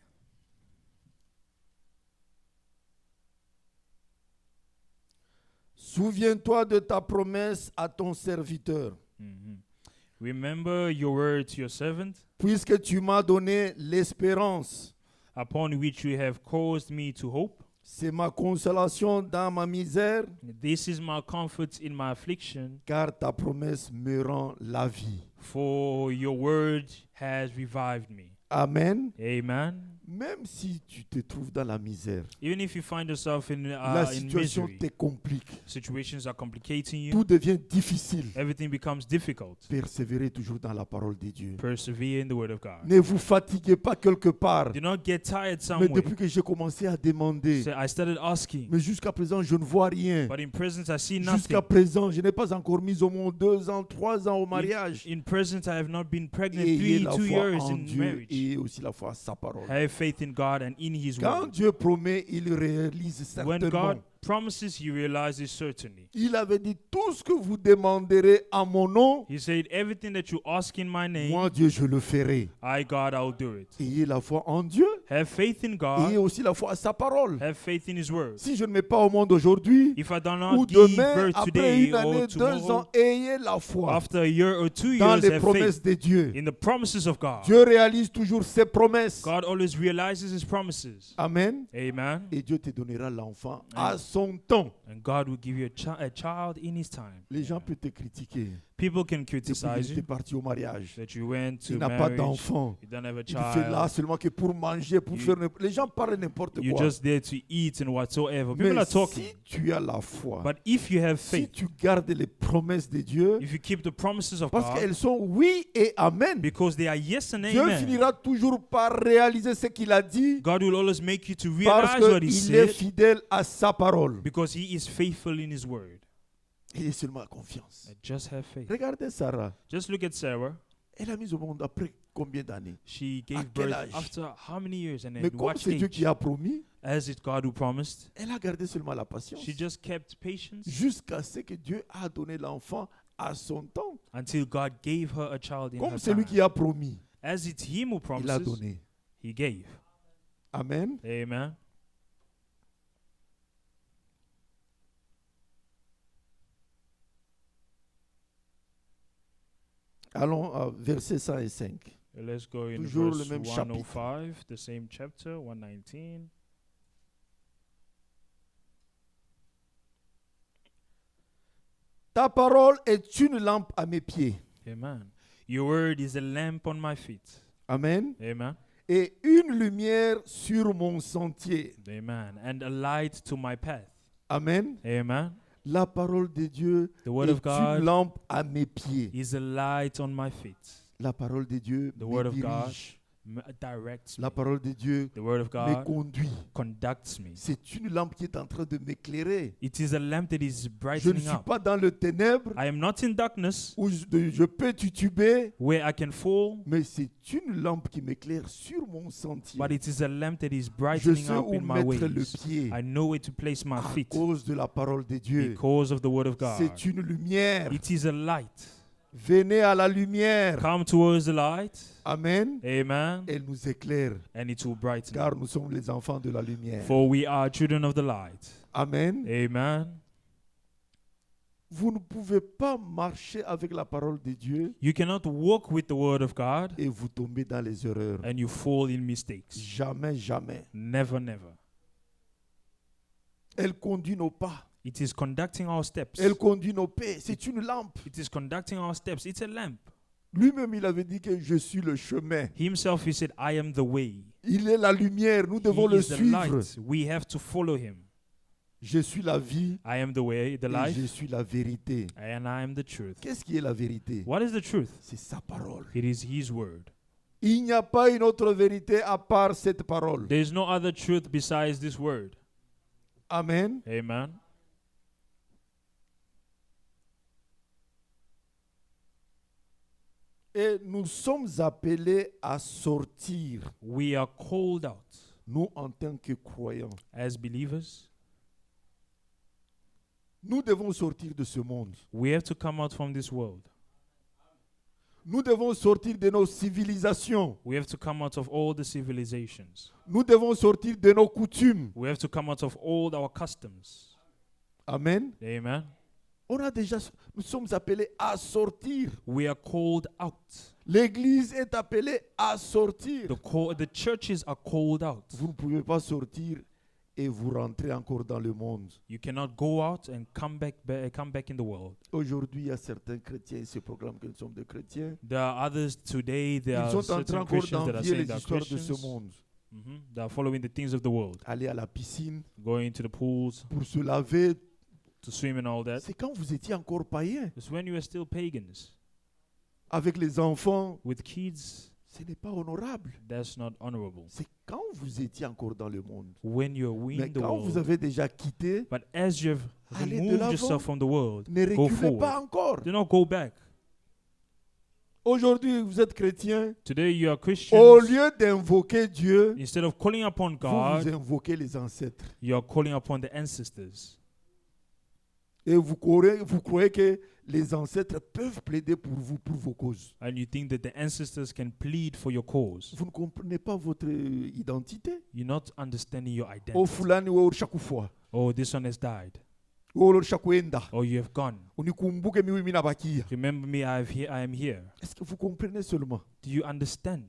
Souviens-toi de ta promesse à ton serviteur, Mhm. Remember your word to your servant, puisque tu m'as donné l'espérance. upon which you have caused me to hope. C'est ma consolation dans ma misère, This is my comfort in my affliction, car ta promesse me rend la vie. for your word has revived me. Amen. Amen. Même si tu te trouves dans la misère, Even if you find yourself la in situation misery, te complique, situations are complicating you, tout devient difficile. everything becomes difficult. Persévérez toujours dans la parole de Dieu. Persevere in the word of God. Ne vous fatiguez pas quelque part. Do not get tired Mais somewhere. depuis que j'ai commencé à demander, So I started asking, mais jusqu'à présent, je ne vois rien. but in present I see Jusqu'à nothing. présent, je n'ai pas encore mis au monde 2 ans, 3 ans au mariage. In present I have not been pregnant Ayez la 2 foi years en in Dieu marriage. et aussi la foi à sa parole. Have faith in God and in His Quand word. Dieu promet, il réalise When certainement. God promises, He realizes certainly. Il avait dit, tout ce que vous demanderez à mon nom, He said, everything that you ask in my name, moi Dieu, je le ferai. I, God, I'll do it. Ayez la foi en Dieu, Have faith in ayez God. aussi la foi à sa parole. Have faith in His word. Si je ne mets pas au monde aujourd'hui, If I do ou not give demain, birth après today une année, or 2 ans, tomorrow, ayez la foi after a year or 2 dans years, les have promesses faith de Dieu. in the promises of God. Dieu réalise toujours ses promesses. God always realizes His promises. Amen. Amen. Et Dieu te donnera l'enfant à son temps. And God will give you a child in His time. Les gens peuvent te critiquer. People can Depuis criticize qu'il était you parti au mariage. that you went to Il n'a pas marriage, d'enfant. you don't have a Il fait là child, seulement que pour manger, pour You- faire... Les gens parlent n'importe you're quoi. just there to eat and whatsoever. People Mais are talking. si tu as la foi, But if you have si faith, tu gardes les promesses de Dieu, if you keep the promises of parce God, qu'elles sont oui et amen, because they are yes and Dieu amen, finira toujours par réaliser ce qu'il a dit God will always make you to parce realize what He qu'il est said fidèle à sa parole. because He is faithful in His word. Et seulement confiance. And just have faith. Regardez Sarah. Just look at Sarah. Elle a mis au monde après combien d'années? She À gave quel birth âge? after how many years? And Mais then comme what c'est Dieu age? qui a promis, As it God who promised, elle a gardé seulement la patience. she just kept patience Jusqu'à ce que Dieu a donné l'enfant à son temps. until God gave her a child in Comme her c'est lui time. qui a promis, As it's Him who il a promises, donné. He gave. Amen. Amen. Allons à verset 105. Let's go in Toujours le verse même 105, the same chapter, 119. Ta parole est une lampe à mes pieds. Amen. Your word is a lamp on my feet. Amen. Amen. Et une lumière sur mon sentier. Amen. And a light to my path. Amen. Amen. La parole de Dieu The word est of God une lampe à mes pieds. is a light on my feet. La parole de Dieu The me word of God dirige. Directs me. La parole de Dieu The word of me God conduit. conducts me. C'est une lampe qui est en train de m'éclairer. It is a lamp that is Je ne brightening suis up. pas dans le ténèbre I am not in darkness où je peux tituber, where I can fall, mais c'est une lampe qui m'éclaire sur mon sentier. but it is a lamp that is Je brightening sais up où in my mettre le ways. pied I know where to place my à feet cause de la parole de Dieu. because of the word of God. C'est une lumière. It is a light. Venez à la lumière. Come towards the light. Amen. Amen. Elle nous éclaire, And it will brighten. car nous sommes les enfants de la lumière. For we are children of the light. Amen. Amen. Vous ne pouvez pas marcher avec la parole de Dieu You cannot walk with the word of God et vous tomber dans les erreurs. and you fall in mistakes. Jamais, jamais. Never, never. Elle conduit nos pas. It is conducting our steps. Elle conduit nos paix. C'est une lampe. It is conducting our steps. It's a lamp. Lui-même, il avait dit que je suis le chemin. Himself, he said, I am the way. Il est la lumière. Nous devons He le is the suivre. light. We have to follow him. Je suis la vie I am the way, the et life, je suis la vérité. and I am the truth. Qu'est-ce qui est la vérité? What is the truth? C'est sa parole. It is his word. Il n'y a pas une autre vérité à part cette parole. There is no other truth besides this word. Amen. Amen. Et nous sommes appelés à sortir, We are called out nous en tant que croyants. as believers. Nous devons sortir de ce monde. We have to come out from this world. Nous devons sortir de nos civilisations. We have to come out of all the civilizations. Nous devons sortir de nos coutumes. We have to come out of all our customs. Amen. Amen. Nous sommes appelés à sortir. We are called out. L'Église est appelée à sortir. The churches are called out. Vous ne pouvez pas sortir et vous rentrer encore dans le monde. You cannot go out and come back in the world. Aujourd'hui, il y a certains chrétiens, ils se proclament que nous sommes des chrétiens. There are others today. There Ils are sont en train certain encore Christians that are d'envier saying les they are histoires de ce Christians. monde. They are following the things of the world, Aller à la piscine going to the pools pour se laver. to swim and all that. C'est quand vous étiez encore païen. It's when you are still pagans Avec les enfants, with kids. ce n'est pas honorable. That's not honorable. C'est quand vous étiez encore dans le monde. When you're Mais in the quand vous world, avez déjà quitté, but as you've allez de removed l'avant. yourself from the world, Ne go reculez pas forward. encore. Do not go back. Aujourd'hui, vous êtes chrétien. Today you are Au Christians. lieu d'invoquer Dieu, Instead of calling upon vous God, invoquez les ancêtres. you are calling upon the ancestors. Et vous croyez que les ancêtres peuvent plaider pour vous, pour vos causes. And you think that the ancestors can plead for your cause. Vous ne comprenez pas votre identité. You're not understanding your Oh, identity. fulani wewe chaque fois. Oh, this one has died. Oh, chaque enda. Oh, you have gone. Unikumbuke mimi minabakia. Remember me, I am here. Est-ce que vous comprenez seulement? Do you understand?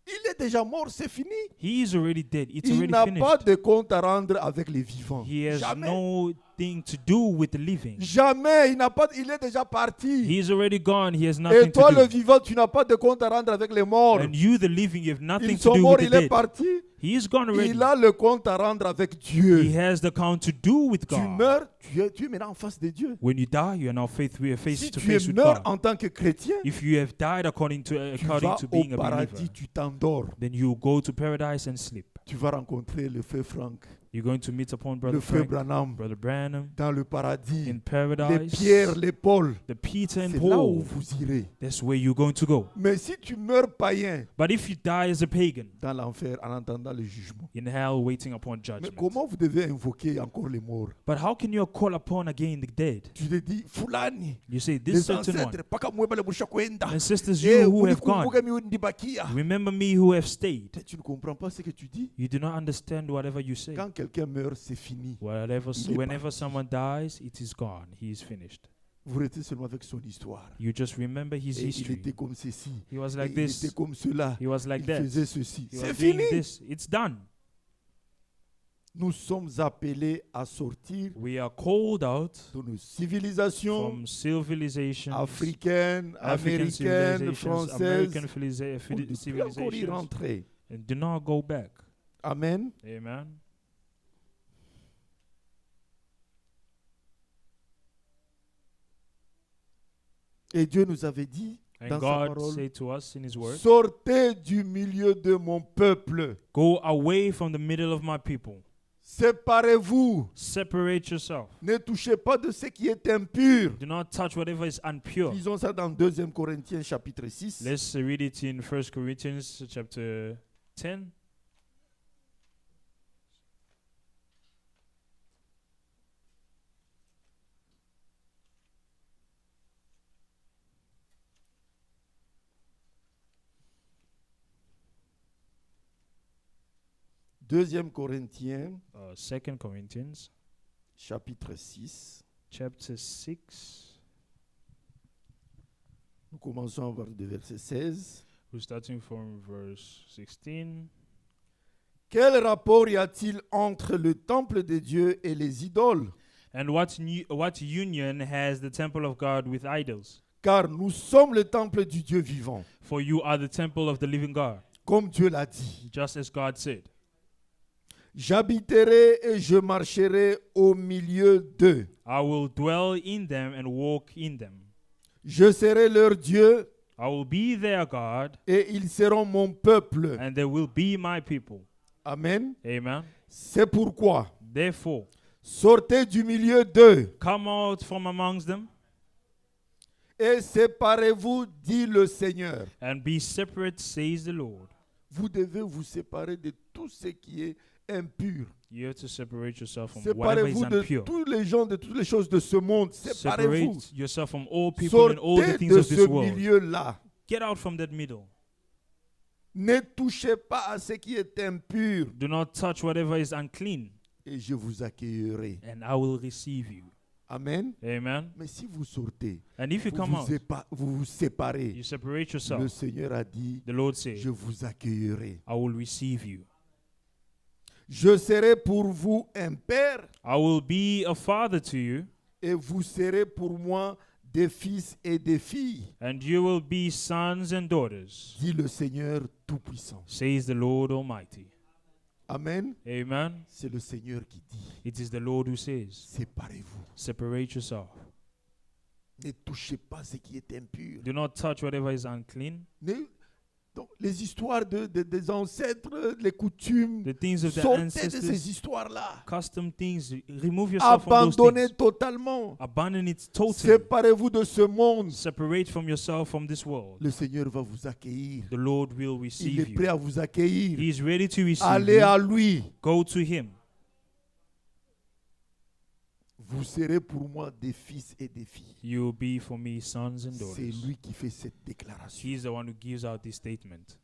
Il est déjà mort, c'est fini. He is already dead. It's Il already n'a pas finished. de compte à rendre avec les vivants. He has Jamais. no nothing to do with the living. Jamais, il est déjà parti. He's already gone. He has Et nothing toi, to le do. vivant, tu n'as pas de compte à rendre avec les morts. And you, the living, you have nothing Ils to sont do morts, with il the est dead. parti. He is gone already. Il a le compte à rendre avec Dieu. He has the count to do with Tu God. meurs, tu es maintenant en face de Dieu. When you die, you are now face Si to tu es face with mort God. en tant que chrétien, If you have died according tu to vas being au a paradis, believer, tu t'endors. then you go to paradise and sleep. Tu vas rencontrer le frère Franck, You're going to meet upon le Brother frère Frank, Branham Brother Branham dans le paradis. in Les paradise. Pierre, les Paul, The Peter and c'est là où Paul. vous irez. That's where you're going to go. Mais si tu meurs païen But if you die as a pagan, dans l'enfer en attendant le jugement, in hell waiting upon mais judgment. comment vous devez invoquer encore les morts? But how can you call upon again the dead? Tu te dis, Fulani, You say, this les certain one. ancêtres, paka mweba le musha kwenda. And sisters, Eh, you who have gone, unikumbuke mi undibakia. remember me who have stayed. Mais tu ne comprends pas ce que tu dis. You do not understand whatever you say. Quand quelqu'un meurt, c'est fini. Whenever someone dies, it is gone. He is finished. Vous restez seulement avec son histoire. You just remember his Et il history. était comme ceci. He was Et like il était this. comme cela. He was like Il that. faisait ceci. He C'est was doing fini. this. It's done. Nous sommes appelés à sortir We are called out de nos civilisations from civilizations, africaines, African américaines, civilizations, françaises. American On ne peut plus encore y civilizations, rentrer. and do not go back. Amen. Amen. Et Dieu nous avait dit And dans sa God parole, said to us in His Word, sortez du milieu de mon peuple. go away from the middle of my people. Séparez-vous. Separate yourself. Ne touchez pas de ce qui est impur. Do not touch whatever is impure. Lisons ça dans 2 Corinthiens chapitre 6. Let's read it in 1 Corinthians chapter 10. Deuxième Corinthiens 2 Corinthians chapitre 6. chapter 6. Nous commençons à voir de verset 16. We're starting from verse 16. Quel rapport y a-t-il entre le temple de Dieu et les idoles? And what union has the temple of God with idols? Car nous sommes le temple du Dieu vivant, For you are the temple of the living God, comme Dieu l'a dit. just as God said. J'habiterai et je marcherai au milieu d'eux. I will dwell in them and walk in them. Je serai leur Dieu I will be their God, et ils seront mon peuple. and they will be my people. Amen. Amen. C'est pourquoi, Therefore, sortez du milieu d'eux come out from amongst them et séparez-vous, dit le Seigneur. and be separate, says the Lord. Vous devez vous séparer de tout ce qui est impur. You have to separate yourself from whatever is Séparez-vous de impure. tous les gens, de toutes les choses de ce monde. Séparez-vous. Separate yourself from all people and all the Sortez things de of this ce world. milieu-là. Get out from that middle. Ne touchez pas à ce qui est impur Do not touch whatever is unclean, et je vous accueillerai. and I will receive you. Amen. Amen. Mais si vous sortez, And if you vous come out, vous séparez, you separate le yourself. Seigneur a dit, The Lord said, je vous accueillerai. I will receive you. Je serai pour vous un père I will be a father to you, et vous serez pour moi des fils et des filles, and you will be sons and daughters, dit le Seigneur Tout-Puissant. says the Lord Almighty. Amen. Amen. C'est le Seigneur qui dit, It is the Lord who says, séparez-vous. separate yourself. Ne touchez pas ce qui est impur. Do not touch whatever is unclean. Donc, les histoires des ancêtres, les coutumes, The things of the sortez de ancestors, ces histoires-là. custom things, remove yourself from those Abandonnez things. totalement. Abandon it totally. Séparez-vous de ce monde. Separate from yourself from this world. Le Seigneur va vous accueillir. The Lord will Il receive est prêt you. à vous accueillir. He is ready to receive Allez you. à lui. Go to Him. Vous serez pour moi des fils et des filles. You will be for me sons and C'est daughters. lui qui fait cette déclaration. He is the one who gives out this statement.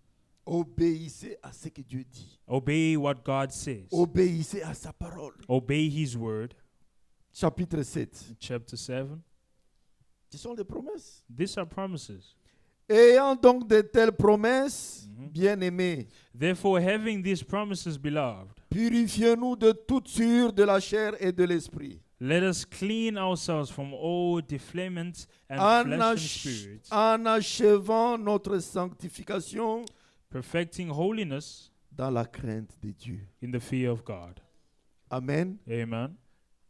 Obéissez à ce que Dieu dit. Obey what God says. Obéissez à sa parole. Obey His word. Chapitre 7. Chapter 7. Ce sont des promesses. These are promises. Ayant donc de telles promesses, Mhm. bien-aimés, Therefore, having these promises, beloved, purifiez-nous de toute souillure de la chair et de l'esprit, Let us clean ourselves from all defilement and en, flesh and ach- spirit, en achevant notre sanctification perfecting holiness dans la crainte de Dieu. in the fear of God. Amen. Amen.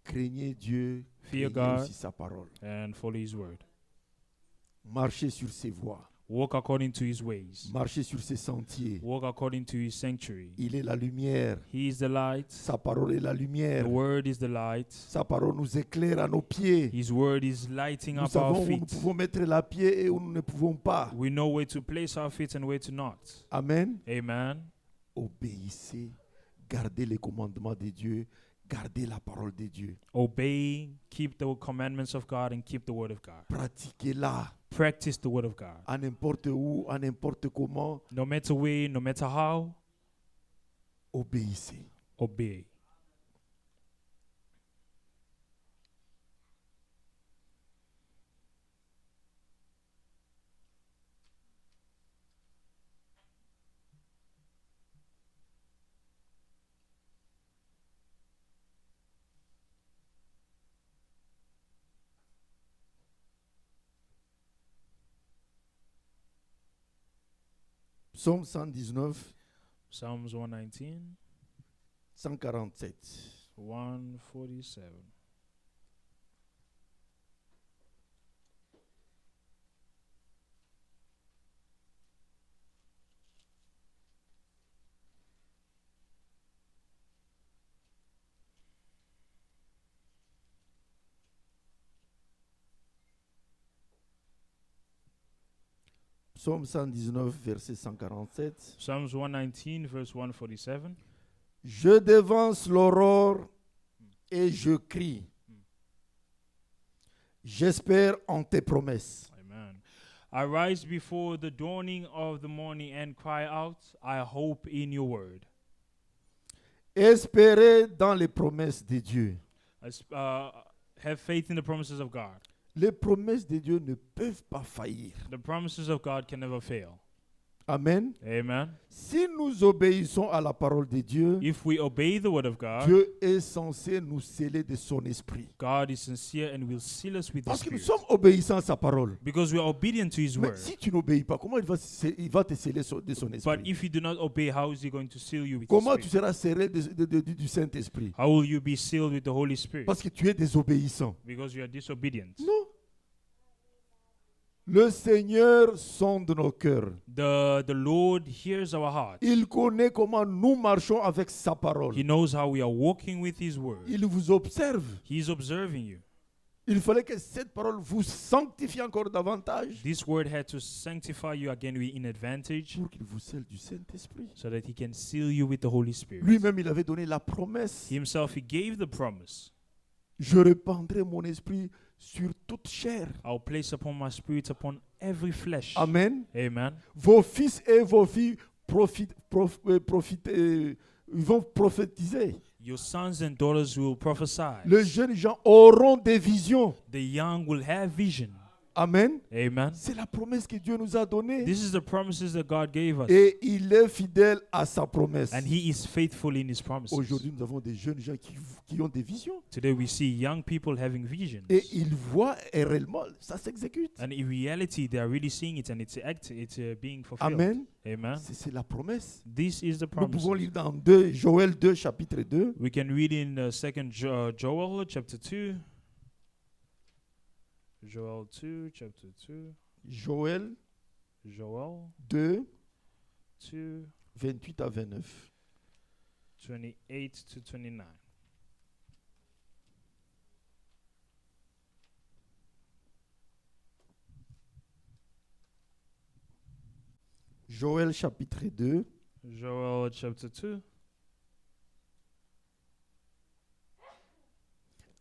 Craignez Dieu, Fear craignez God. aussi sa parole. And follow His word. Marchez sur ses voies, Walk according to His ways. marchez sur ses sentiers. Walk according to His sanctuary. Il est la lumière, He is the light. sa parole est la The lumière. word is the light. Sa parole nous éclaire à nos pieds. His word is lighting Nous up our savons où nous feet. pouvons mettre la pied et où nous ne pouvons pas. We know where to place our feet and where to not. Amen. Amen. Obéissez, gardez les commandements de Dieu, gardez la parole de Dieu. Obey, keep the commandments of God, and keep the word of God. Pratiquez-la Practice the word of God. à n'importe où, à n'importe comment. No matter where, no matter how, Obéissez. obey. Psaume 119, Psalms 119, 147. 147. Psaume 119, verset 147. Psalms 119, verse 147. Je dévance l'aurore et je crie. J'espère en tes promesses. Amen. I rise before the dawning of the morning and cry out, I hope in your word. Espérez dans les promesses de Dieu. Have faith in the promises of God. Les promesses de Dieu ne peuvent pas faillir. The promises of God can never fail. Amen. Amen. Si nous obéissons à la parole de Dieu, If we obey the word of God, Dieu est censé nous sceller de son esprit. God is sincere and will seal us with the Parce que nous Spirit. sommes obéissants à sa parole. Because we are obedient to His Mais word. si tu n'obéis pas, comment il va te sceller de son But esprit? if you do not obey, how is He going to seal you with Comment His tu Spirit? seras scellé du Saint-Esprit? How will you be sealed with the Holy Spirit? Parce que tu es désobéissant. Because you are disobedient. Non. Le Seigneur sonde nos cœurs. The Lord hears our heart. Il connaît comment nous marchons avec sa parole. He knows how we are walking with His word. Il vous observe. He is observing you. Il fallait que cette parole vous sanctifie encore davantage This word had to sanctify you again in advantage pour qu'il vous scelle du Saint-Esprit. so that He can seal you with the Holy Spirit. Lui-même, il avait donné la promesse. Himself, He gave the promise. Je répandrai mon esprit sur toute chair. I'll place upon my spirit upon every flesh. Amen. Amen. Vos fils et vos filles ils vont prophétiser. Your sons and daughters will prophesy. Les jeunes gens auront des visions. The young will have vision. Amen. Amen. C'est la promesse que Dieu nous a donnée. This is the promises that God gave us. Et il est fidèle à sa promesse. And He is faithful in His promises. Aujourd'hui, nous avons des jeunes gens qui ont des visions. Today we see young people having visions. Et ils voient et réellement, ça s'exécute. And in reality, they are really seeing it and it's being fulfilled. Amen. Amen. C'est la promesse. This is the Nous promise. pouvons lire dans Joël 2, chapitre 2. We can read in 2nd Joel chapter 2. Joel 2 chapter 2. Joël Joel 2, 2 28 à 29. 28 to 29. Joël chapitre 2. Joel chapter 2.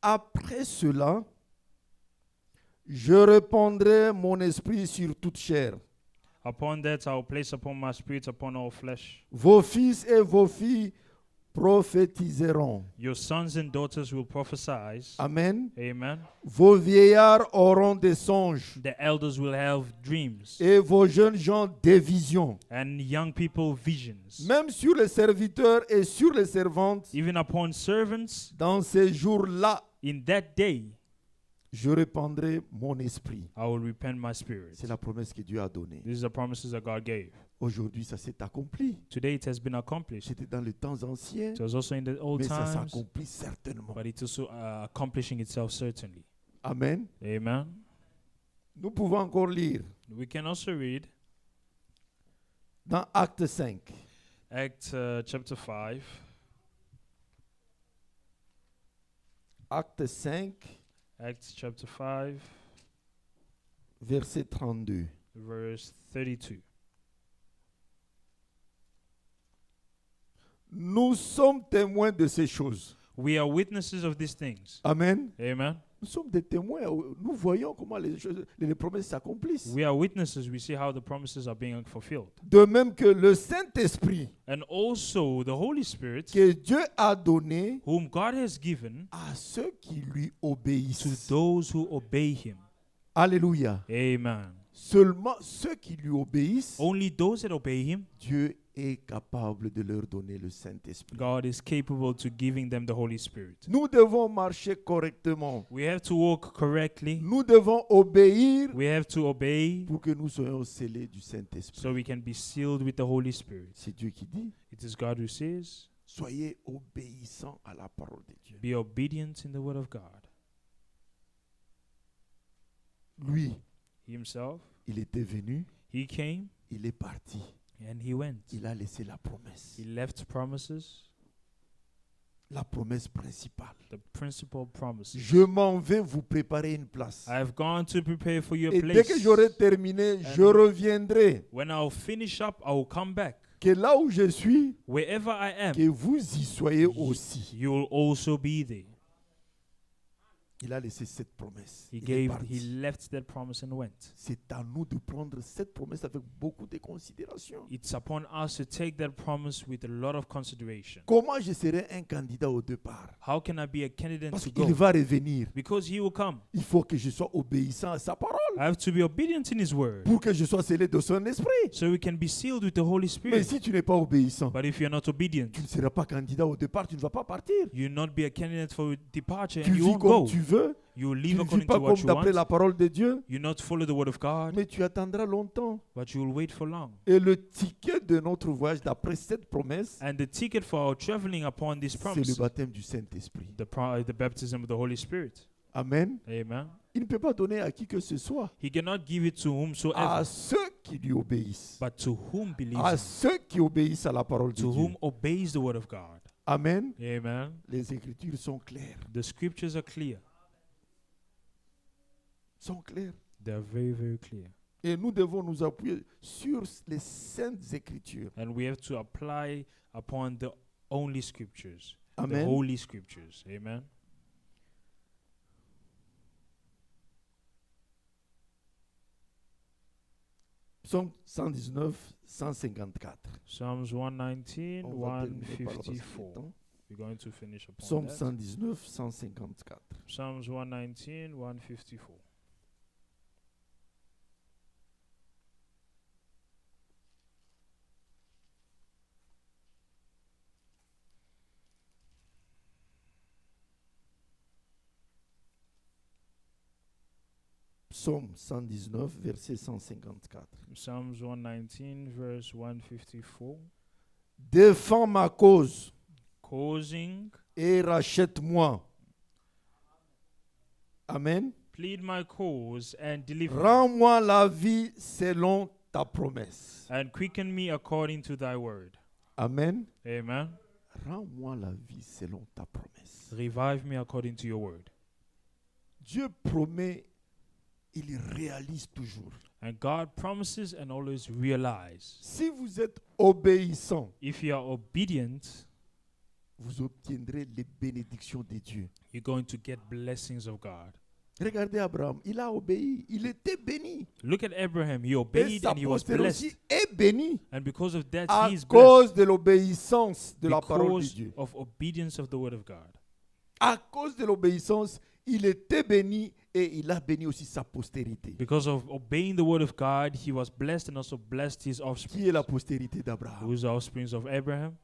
Après cela, je répandrai mon esprit sur toute chair. Upon that I will place upon my spirit upon all flesh. Vos fils et vos filles prophétiseront. Your sons and daughters will prophesy. Amen. Amen. Vos vieillards auront des songes The elders will have dreams. et vos jeunes gens des visions. And young people visions. Même sur les serviteurs et sur les servantes, Even upon servants, dans ces jours-là, In that day, je répandrai mon esprit. I will repent my spirit. C'est la promesse que Dieu a donnée. These are the promises that God gave. Aujourd'hui, ça s'est accompli. Today it has been accomplished. C'était dans les temps anciens, It was also in the old mais ça times, s'accomplit certainement. but it's also accomplishing itself certainly. Amen. Amen. Nous pouvons encore lire We can also read dans Acte 5. Acts chapter 5. Acte 5, Acts chapter 5, verset 32. verse 32. Nous sommes témoins de ces choses. We are witnesses of these things. Amen. Amen. Nous sommes des témoins. Nous voyons comment les promesses s'accomplissent. We are witnesses. We see how the promises are being fulfilled. De même que le Saint-Esprit And also the Holy Spirit, que Dieu a donné whom God has given à ceux qui lui to obéissent. those who obey Him. Alléluia. Amen. Seulement ceux qui lui obéissent, Only those that obey Him, Dieu est capable de leur donner le Saint-Esprit. God is capable to giving them the Holy Spirit. Nous devons marcher correctement. We have to walk correctly. Nous devons obéir We have to obey pour que nous soyons scellés du Saint-Esprit. so we can be sealed with the Holy Spirit. C'est Dieu qui dit, It is God who says, soyez obéissants à la parole de Dieu. be obedient in the word of God. Lui, He Himself, il était venu, He came il est parti. and He went. Il a laissé la promesse. He left promises, La promesse principale. the principal promises. Je m'en vais vous préparer une place. I have gone to prepare for you a Et dès que place. j'aurai terminé, je reviendrai. When I'll finish up, I will come back. Que là où je suis, Wherever I am, que vous y soyez aussi. you will also be there. Il a laissé cette promesse. He Il est gave, he parti. left that promise and went. C'est à nous de prendre cette promesse avec beaucoup de considération. It's upon us to take that promise with a lot of consideration. Comment je serai un candidat au départ? How can I be a candidate Parce to qu'il go? va revenir. Because He will come. Il faut que je sois obéissant à sa parole I have to be obedient in His word pour que je sois scellé de son esprit. so we can be sealed with the Holy Mais Spirit. si tu n'es pas obéissant, But if you're not obedient, tu ne seras pas candidat au départ, tu ne vas pas partir. you'll not be a candidate for departure Tu and you vis won't comme go. tu veux, You'll tu live ne vis according pas to what comme you d'après want. la parole de Dieu, You'll not follow the word of God, mais tu attendras longtemps. but you'll wait for long. Et le ticket de notre voyage d'après cette promesse, And the ticket for our traveling upon this c'est le promise, baptême du Saint-Esprit. the baptism of the Holy Spirit. Amen. Amen. Il ne peut pas donner à qui que ce soit, He cannot give it to whomsoever, à ceux qui lui obéissent, but to whom believes à him, ceux qui obéissent à la parole de to Dieu. whom obeys the word of God. Amen. Amen. Les Écritures sont claires. The scriptures are clear. Sont claires. They are very, very clear. Et nous devons nous appuyer sur les saintes Écritures. And we have to apply upon the only scriptures, the Amen. holy scriptures. Amen. Psaume 119, 154. Psalms 119, On va terminer par rapport à ce 154. temps. We're going to finish upon Psaume that. 119, 154. Psalms 119, 154. Psaume 119, verset 154. Psalms 119, verse 154. Défends ma cause Causing, et rachète-moi. Amen. plead my cause and deliver me, Rends-moi la vie selon ta promesse. and quicken me according to thy word. Amen. Amen. Rends-moi la vie selon ta promesse. Revive me according to your word. Dieu promet, il réalise toujours. And God promises and always realize. Si vous êtes obéissant, If you are obedient, vous obtiendrez les bénédictions de Dieu. you're going to get blessings of God. Regardez Abraham, il a obéi, il était béni. Look at Abraham. He Et obeyed sa and he was postérité blessed. aussi est bénie And because of that, à he is blessed. cause de l'obéissance de la parole de Because Dieu. of obedience of the word of God. À cause de l'obéissance, il était béni et il a béni aussi sa postérité. Because of obeying the word of God, he was blessed and also blessed his Qui offspring. est la postérité d'Abraham? Who is the offspring of Abraham?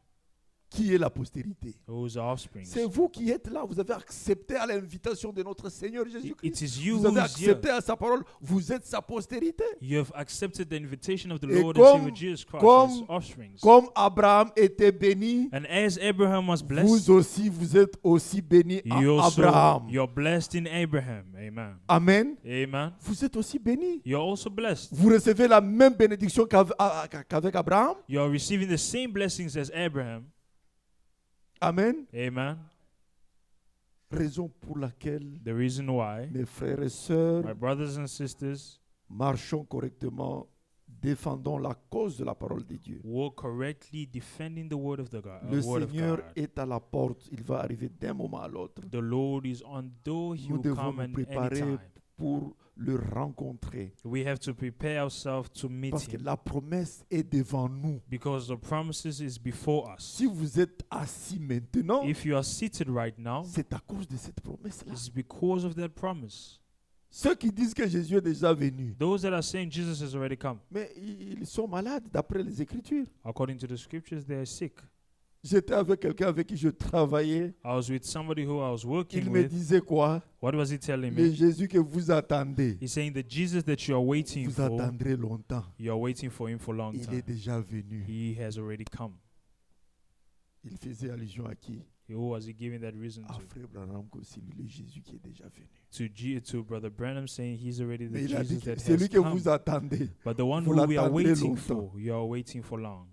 Qui est la postérité? Whose offspring? C'est vous qui êtes là. Vous avez accepté à l'invitation de notre Seigneur It Jésus-Christ. is you Vous avez who's here. accepté à sa parole. Vous êtes sa postérité. You have accepted the invitation of the Et Lord and Savior Jesus Christ, His offsprings. Comme Abraham était béni, And as Abraham was blessed, vous aussi, vous êtes aussi béni you à also, Abraham. you're blessed in Abraham. Amen. Amen. Amen. Vous êtes aussi béni. You're also blessed. Vous recevez la même bénédiction qu'avec Abraham. You're receiving the same blessings as Abraham. Amen. Amen. Raison pour laquelle, The reason why, mes frères et sœurs, my brothers and sisters, marchons correctement, défendons la cause de la parole de Dieu. walk correctly, defending the word of the God. Le Word of Seigneur God. est à la porte. Il va arriver d'un moment à l'autre. The Lord is on, though He Nous will devons come nous at any préparer time. pour le rencontrer. We have to prepare ourselves to meet Parce que Him, la promesse est devant nous. because the promises is before us. Si vous êtes assis maintenant, If you are seated right now, c'est à cause de cette promesse-là. it's because of that promise. Ceux qui disent que Jésus est déjà venu, Those that are saying Jesus has already come, mais ils sont malades d'après les Écritures. according to the scriptures, they are sick. J'étais avec quelqu'un avec qui je travaillais. I was with somebody who I was working Il me with. disait quoi? What was he telling Le me? Jésus que vous attendez, He's saying the Jesus that you are waiting vous for, attendrez longtemps. you are waiting for Him for a long Il est time. déjà venu. He has already come. Il faisait allusion à qui? Who was he giving that reason À to? Frère Branham, que c'est lui le Jésus qui est déjà venu. To Brother Branham, saying he's already the Mais il a dit Jesus que that c'est lui has que come. vous attendez. But the one vous who we are l'attendrez waiting longtemps. for, you are waiting for long.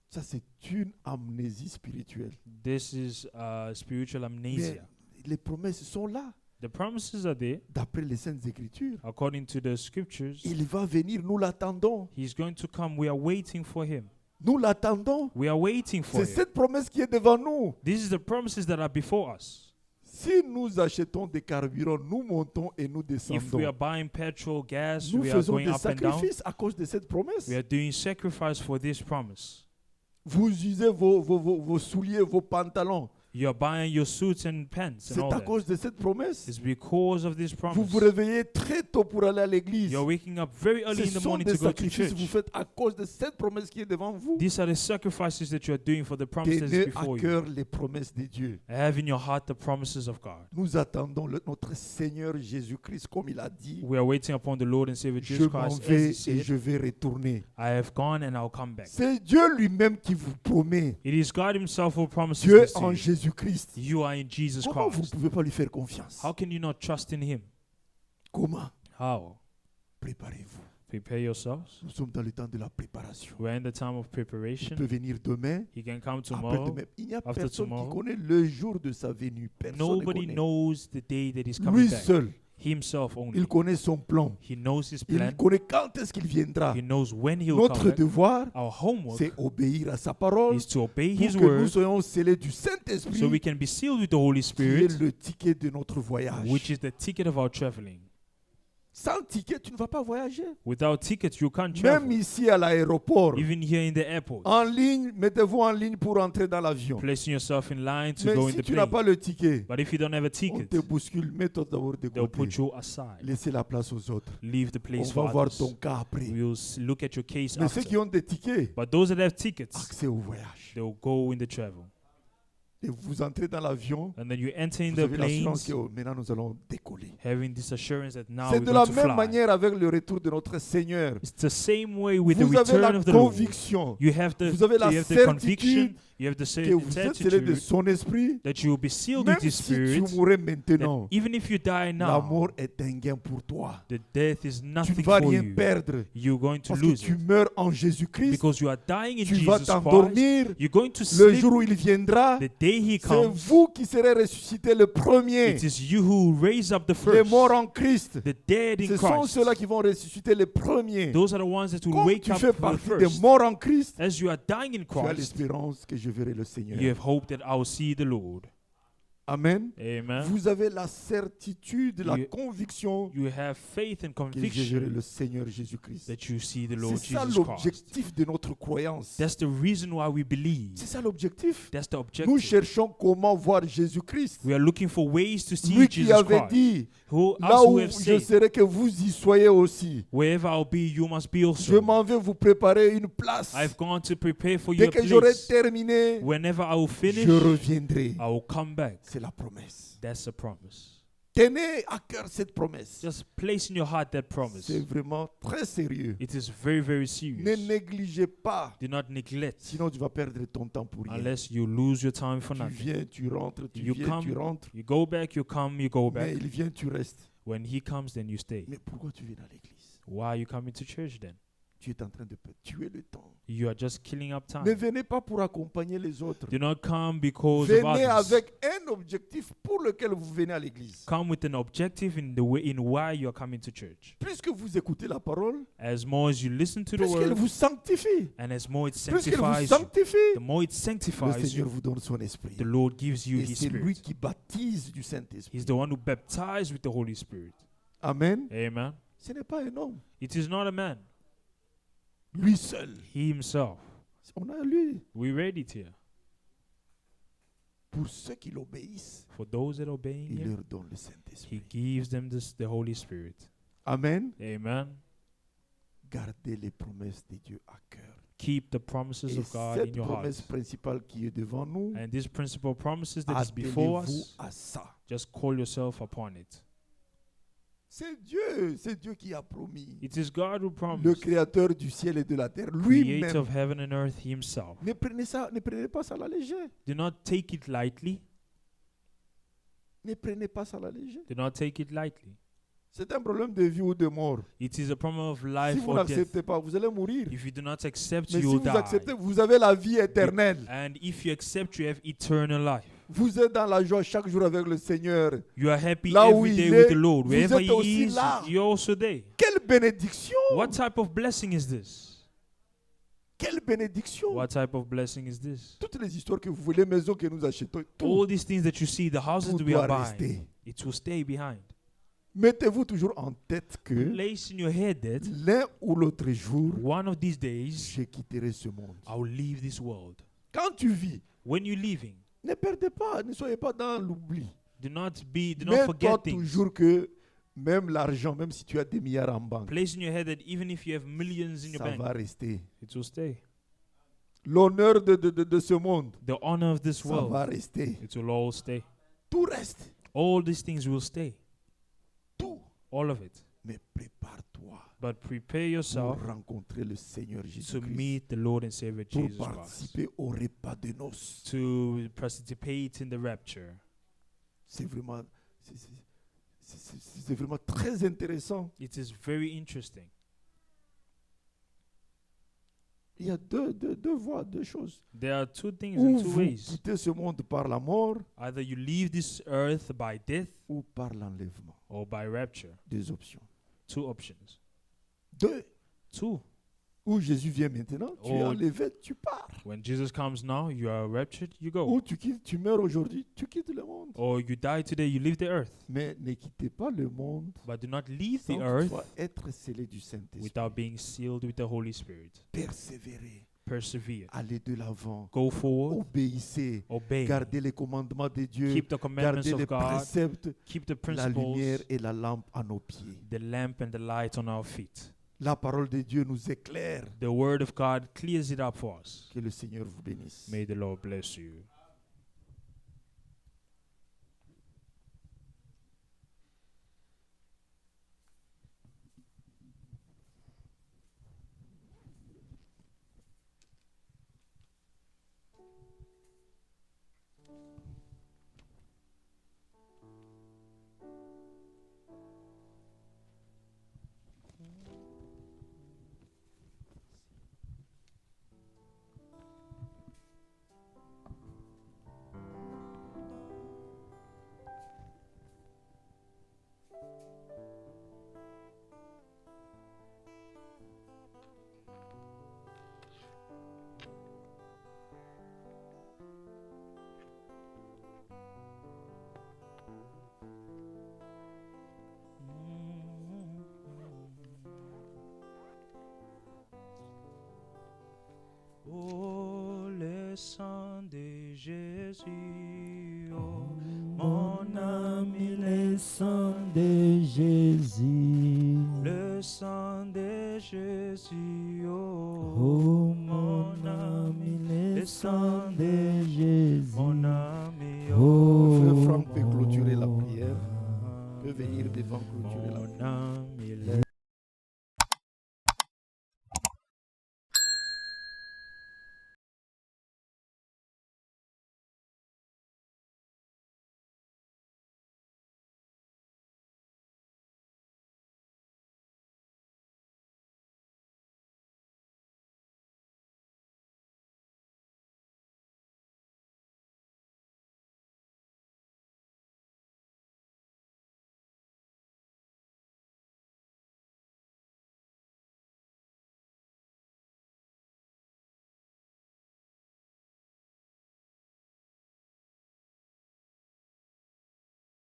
Ça, c'est une amnésie spirituelle. This is spiritual amnesia. Mais les promesses sont là. The promises are there, D'après les Saintes Écritures, according to the scriptures. il va venir, nous l'attendons. He's going to come. We are waiting for Him. Nous l'attendons. We are waiting for C'est Him. cette promesse qui est devant nous. These are the promises that are before us. Si nous achetons des carburants, nous montons et nous If we descendons. are buying petrol, gas, Nous we are faisons going des up and down. sacrifices à cause de cette promesse. We are doing sacrifice for this promise. Vous usez vos souliers, vos pantalons. You are buying your suits and pants and C'est all à that. cause de cette promesse. It's because of this Vous promise. vous réveillez très tôt pour aller à l'église. You're waking up very early in Ce the sont morning des to go to sacrifices que vous church. faites à cause de cette promesse qui est devant vous. These are the sacrifices that you are doing for the promise that is Tenez à before you. cœur les promesses de Dieu. Have in your heart the promises of God. Nous attendons notre Seigneur Jésus-Christ, comme il a dit. We are waiting upon the Lord and Savior Je Jesus m'en Christ. vais As he et said, je vais retourner. I have gone and I'll come back. C'est Dieu lui-même qui vous promet. It is God Himself who promises Dieu this to en you. Jésus-Christ. You are in Jesus Comment vous ne Christ. pouvez pas lui faire confiance? How can you not trust in Him? Comment? How? Préparez-vous. Prepare yourselves. Nous sommes dans le temps de la préparation. We're in the time of Il preparation. peut venir demain, He can come tomorrow. après-demain. Il n'y a after personne tomorrow. qui connaît le jour de sa venue. Personne ne Nobody connaît. knows the day that He's coming Lui back. seul, Himself only. il connaît son plan. He knows His Il plan. connaît quand est-ce qu'il viendra. He knows when He'll Notre come back. devoir, Our homework c'est obéir à sa parole is to obey pour His que nous word soyons scellés du so we Saint-Esprit, can be sealed with the Holy qui Spirit, est le ticket de notre voyage. which is the ticket of our traveling. Sans ticket, tu ne vas pas voyager. Without tickets, you can't Même travel. ici à l'aéroport, Even here in the airport, en ligne, mettez-vous en ligne pour entrer dans l'avion. placing yourself in line to Mais go in si the tu n'as pas plane. le ticket, But if you don't have a on ticket, te bouscule, mets-toi d'abord de they'll côté. put you aside. Laissez la place aux autres. Leave the On place va for voir others. ton cas après. We'll look at your case Mais ceux after. qui ont des tickets, But those that have tickets, accès au voyage. they'll go in the travel. Et vous entrez dans l'avion, And then you enter in vous the avez l'assurance planes, que maintenant nous allons décoller. having this assurance that now C'est we're de la going to même fly. manière avec le retour de notre Seigneur. It's the same way with the Vous avez la return of the Lord. conviction You have the, Vous avez la you have the certitude conviction, you have the que vous êtes scellés de certitude son esprit. that you will be sealed Même with His si tu Spirit. mourrais That maintenant, even if you die la now, mort est un gain pour toi. the death is Tu ne nothing vas for rien you. perdre You're going to parce que lose tu it meurs en Jésus-Christ. because you are dying in Tu vas Jesus Christ. t'endormir. You're going to Le sleep jour où il viendra, the day He c'est comes. vous qui serez ressuscités le premier. It is you who raise up the Les first, morts en Christ. the dead in Ce sont Christ. ceux-là qui vont ressusciter les premiers. Those are the ones that will Comme wake tu up fais the partie des first. morts en Christ, As you are dying in tu as Christ, l'espérance que je verrai le Seigneur. you have hope that I will see the Lord. Amen. Amen. Vous avez la certitude, la You- conviction You have faith and que j'ai géré conviction le Seigneur Jésus-Christ. that you see the Lord C'est ça Jesus Christ. l'objectif de notre croyance. That's the reason why we believe. C'est ça l'objectif. That's the Nous objective. cherchons comment voir Jésus-Christ. We are looking for ways to see Lui qui Jesus avait Christ. dit, Who là us où who have je said, serai, que vous y soyez aussi. wherever I'll be, you must be Je also. m'en vais vous préparer une place. I've gone to prepare for you Dès a que j'aurai place. terminé, Whenever I will finish, je reviendrai. I will come back. C'est la promesse. That's a promise. Tenez à cœur cette promesse. Just place in your heart that promise. C'est vraiment très sérieux. It is very, very Ne serious. négligez pas, Do not neglect, sinon tu vas perdre ton temps pour rien. unless you lose your time for Tu nothing. viens, tu rentres, tu You viens, come, tu rentres. You go back, you come, you go Mais back. il vient, tu restes. When he comes, then you stay. Mais pourquoi tu viens à l'église? Why are you coming to church then? Tu es en train de tuer le temps. You are just killing up Ne time. venez pas pour accompagner les autres. Do not come because of Venez others. avec un objectif pour lequel vous venez à l'église. Come with an objective in the way in why you are coming to church. Puisque vous écoutez la parole, As more as you listen to the puisqu'elle word, vous sanctifie, and as more it puisqu'elle vous sanctifies you, sanctifie, the more it le sanctifies Seigneur you, vous donne son esprit. the Lord gives you Et His c'est lui Spirit. qui baptise du Saint-Esprit. He's the one who baptized with the Holy Spirit. Amen. Amen. Ce n'est pas un homme. It is not a man, Lui seul. He Himself. On a lui. We read it here. Pour ceux qui l'obéissent, For those that obey il Him, leur donne le He Saint-Esprit. gives them the Holy Spirit. Amen. Amen. Gardez les promesses de Dieu à cœur. Keep the promises Et of God cette in your promesse heart. principale qui est devant nous, And this principal promises that is before attelez-vous us, à ça. just call yourself upon it. C'est Dieu qui a promis. It is God who Le promised, créateur du ciel et de la terre, creator lui-même. of heaven and earth Himself. Ne prenez pas ça à la légère. Do not take it lightly. Ne prenez pas ça à la légère. Do not take it lightly. C'est un problème de vie ou de mort. It is a problem of Si life vous or death. n'acceptez pas, vous allez mourir. If you do not accept, Mais you si will vous die. acceptez, vous avez la vie éternelle. And if you accept, you have eternal life. Vous êtes dans la joie chaque jour avec le Seigneur. You are happy Là où every day il with est, the Lord. vous Wherever êtes aussi He is, là. you're also there. Quelle bénédiction! What type of blessing is this? Quelle bénédiction! What type of blessing is this? Toutes les histoires que vous voulez, les maisons que nous achetons, All tout, these things that you see, the houses tout that we doit are buying, rester. it will stay behind. Mettez-vous toujours en tête que Place in your head that l'un ou l'autre jour, one of these days, je quitterai ce monde. I will leave this world. Quand tu vis, When you're leaving, ne perdez pas, ne soyez pas dans l'oubli. do not Mets-toi forget things. toujours que même l'argent, même si tu as des milliards en banque, Place in your head that even if you have millions in your ça bank, va rester. it will stay. L'honneur de ce monde, The honor of this ça world, va rester. it will all stay. Tout reste. All these things will stay. Tout. All of it. Mais prépare-toi But prepare pour yourself rencontrer le Seigneur to Jésus-Christ. meet the Lord and Savior Pour Jesus Christ. participer au repas de noces. To participate in the rapture. C'est vraiment, c'est vraiment très intéressant. It is very interesting. Il y a deux voies, deux choses. There are two things Ou and two vous ways. quittez ce monde par la mort Either you leave this earth by death ou par l'enlèvement. or by rapture. Deux options. Two options. Deux. Two. Où Jésus vient maintenant, tu es Oh. enlevé, tu pars. When Jesus comes now, you are raptured, you go. Ou tu quittes, tu meurs aujourd'hui, tu quittes le monde. Or you die today, you leave the earth. Mais ne quittez pas le monde But do not leave sans the earth toutefois être scellé du Saint-Esprit. without being sealed with the Holy Spirit. Persévérez, Persevere. allez de l'avant, Go forward. obéissez, Obey. gardez les commandements de Dieu, Keep the commandments gardez of les God. préceptes, Keep the la lumière principles, et la lampe à nos pieds. the lamp and the light on our feet. La parole de Dieu nous éclaire. The word of God clears it up for us. Que le Seigneur vous bénisse. May the Lord bless you. Le sang de Jésus, oh, mon ami, le sang de Jésus. le sang de Jésus, Oh, oh, mon ami, le le sang de Jésus. mon ami, Oh, oh, Frère Franck peut clôturer la prière. Peut venir devant clôturer la prière.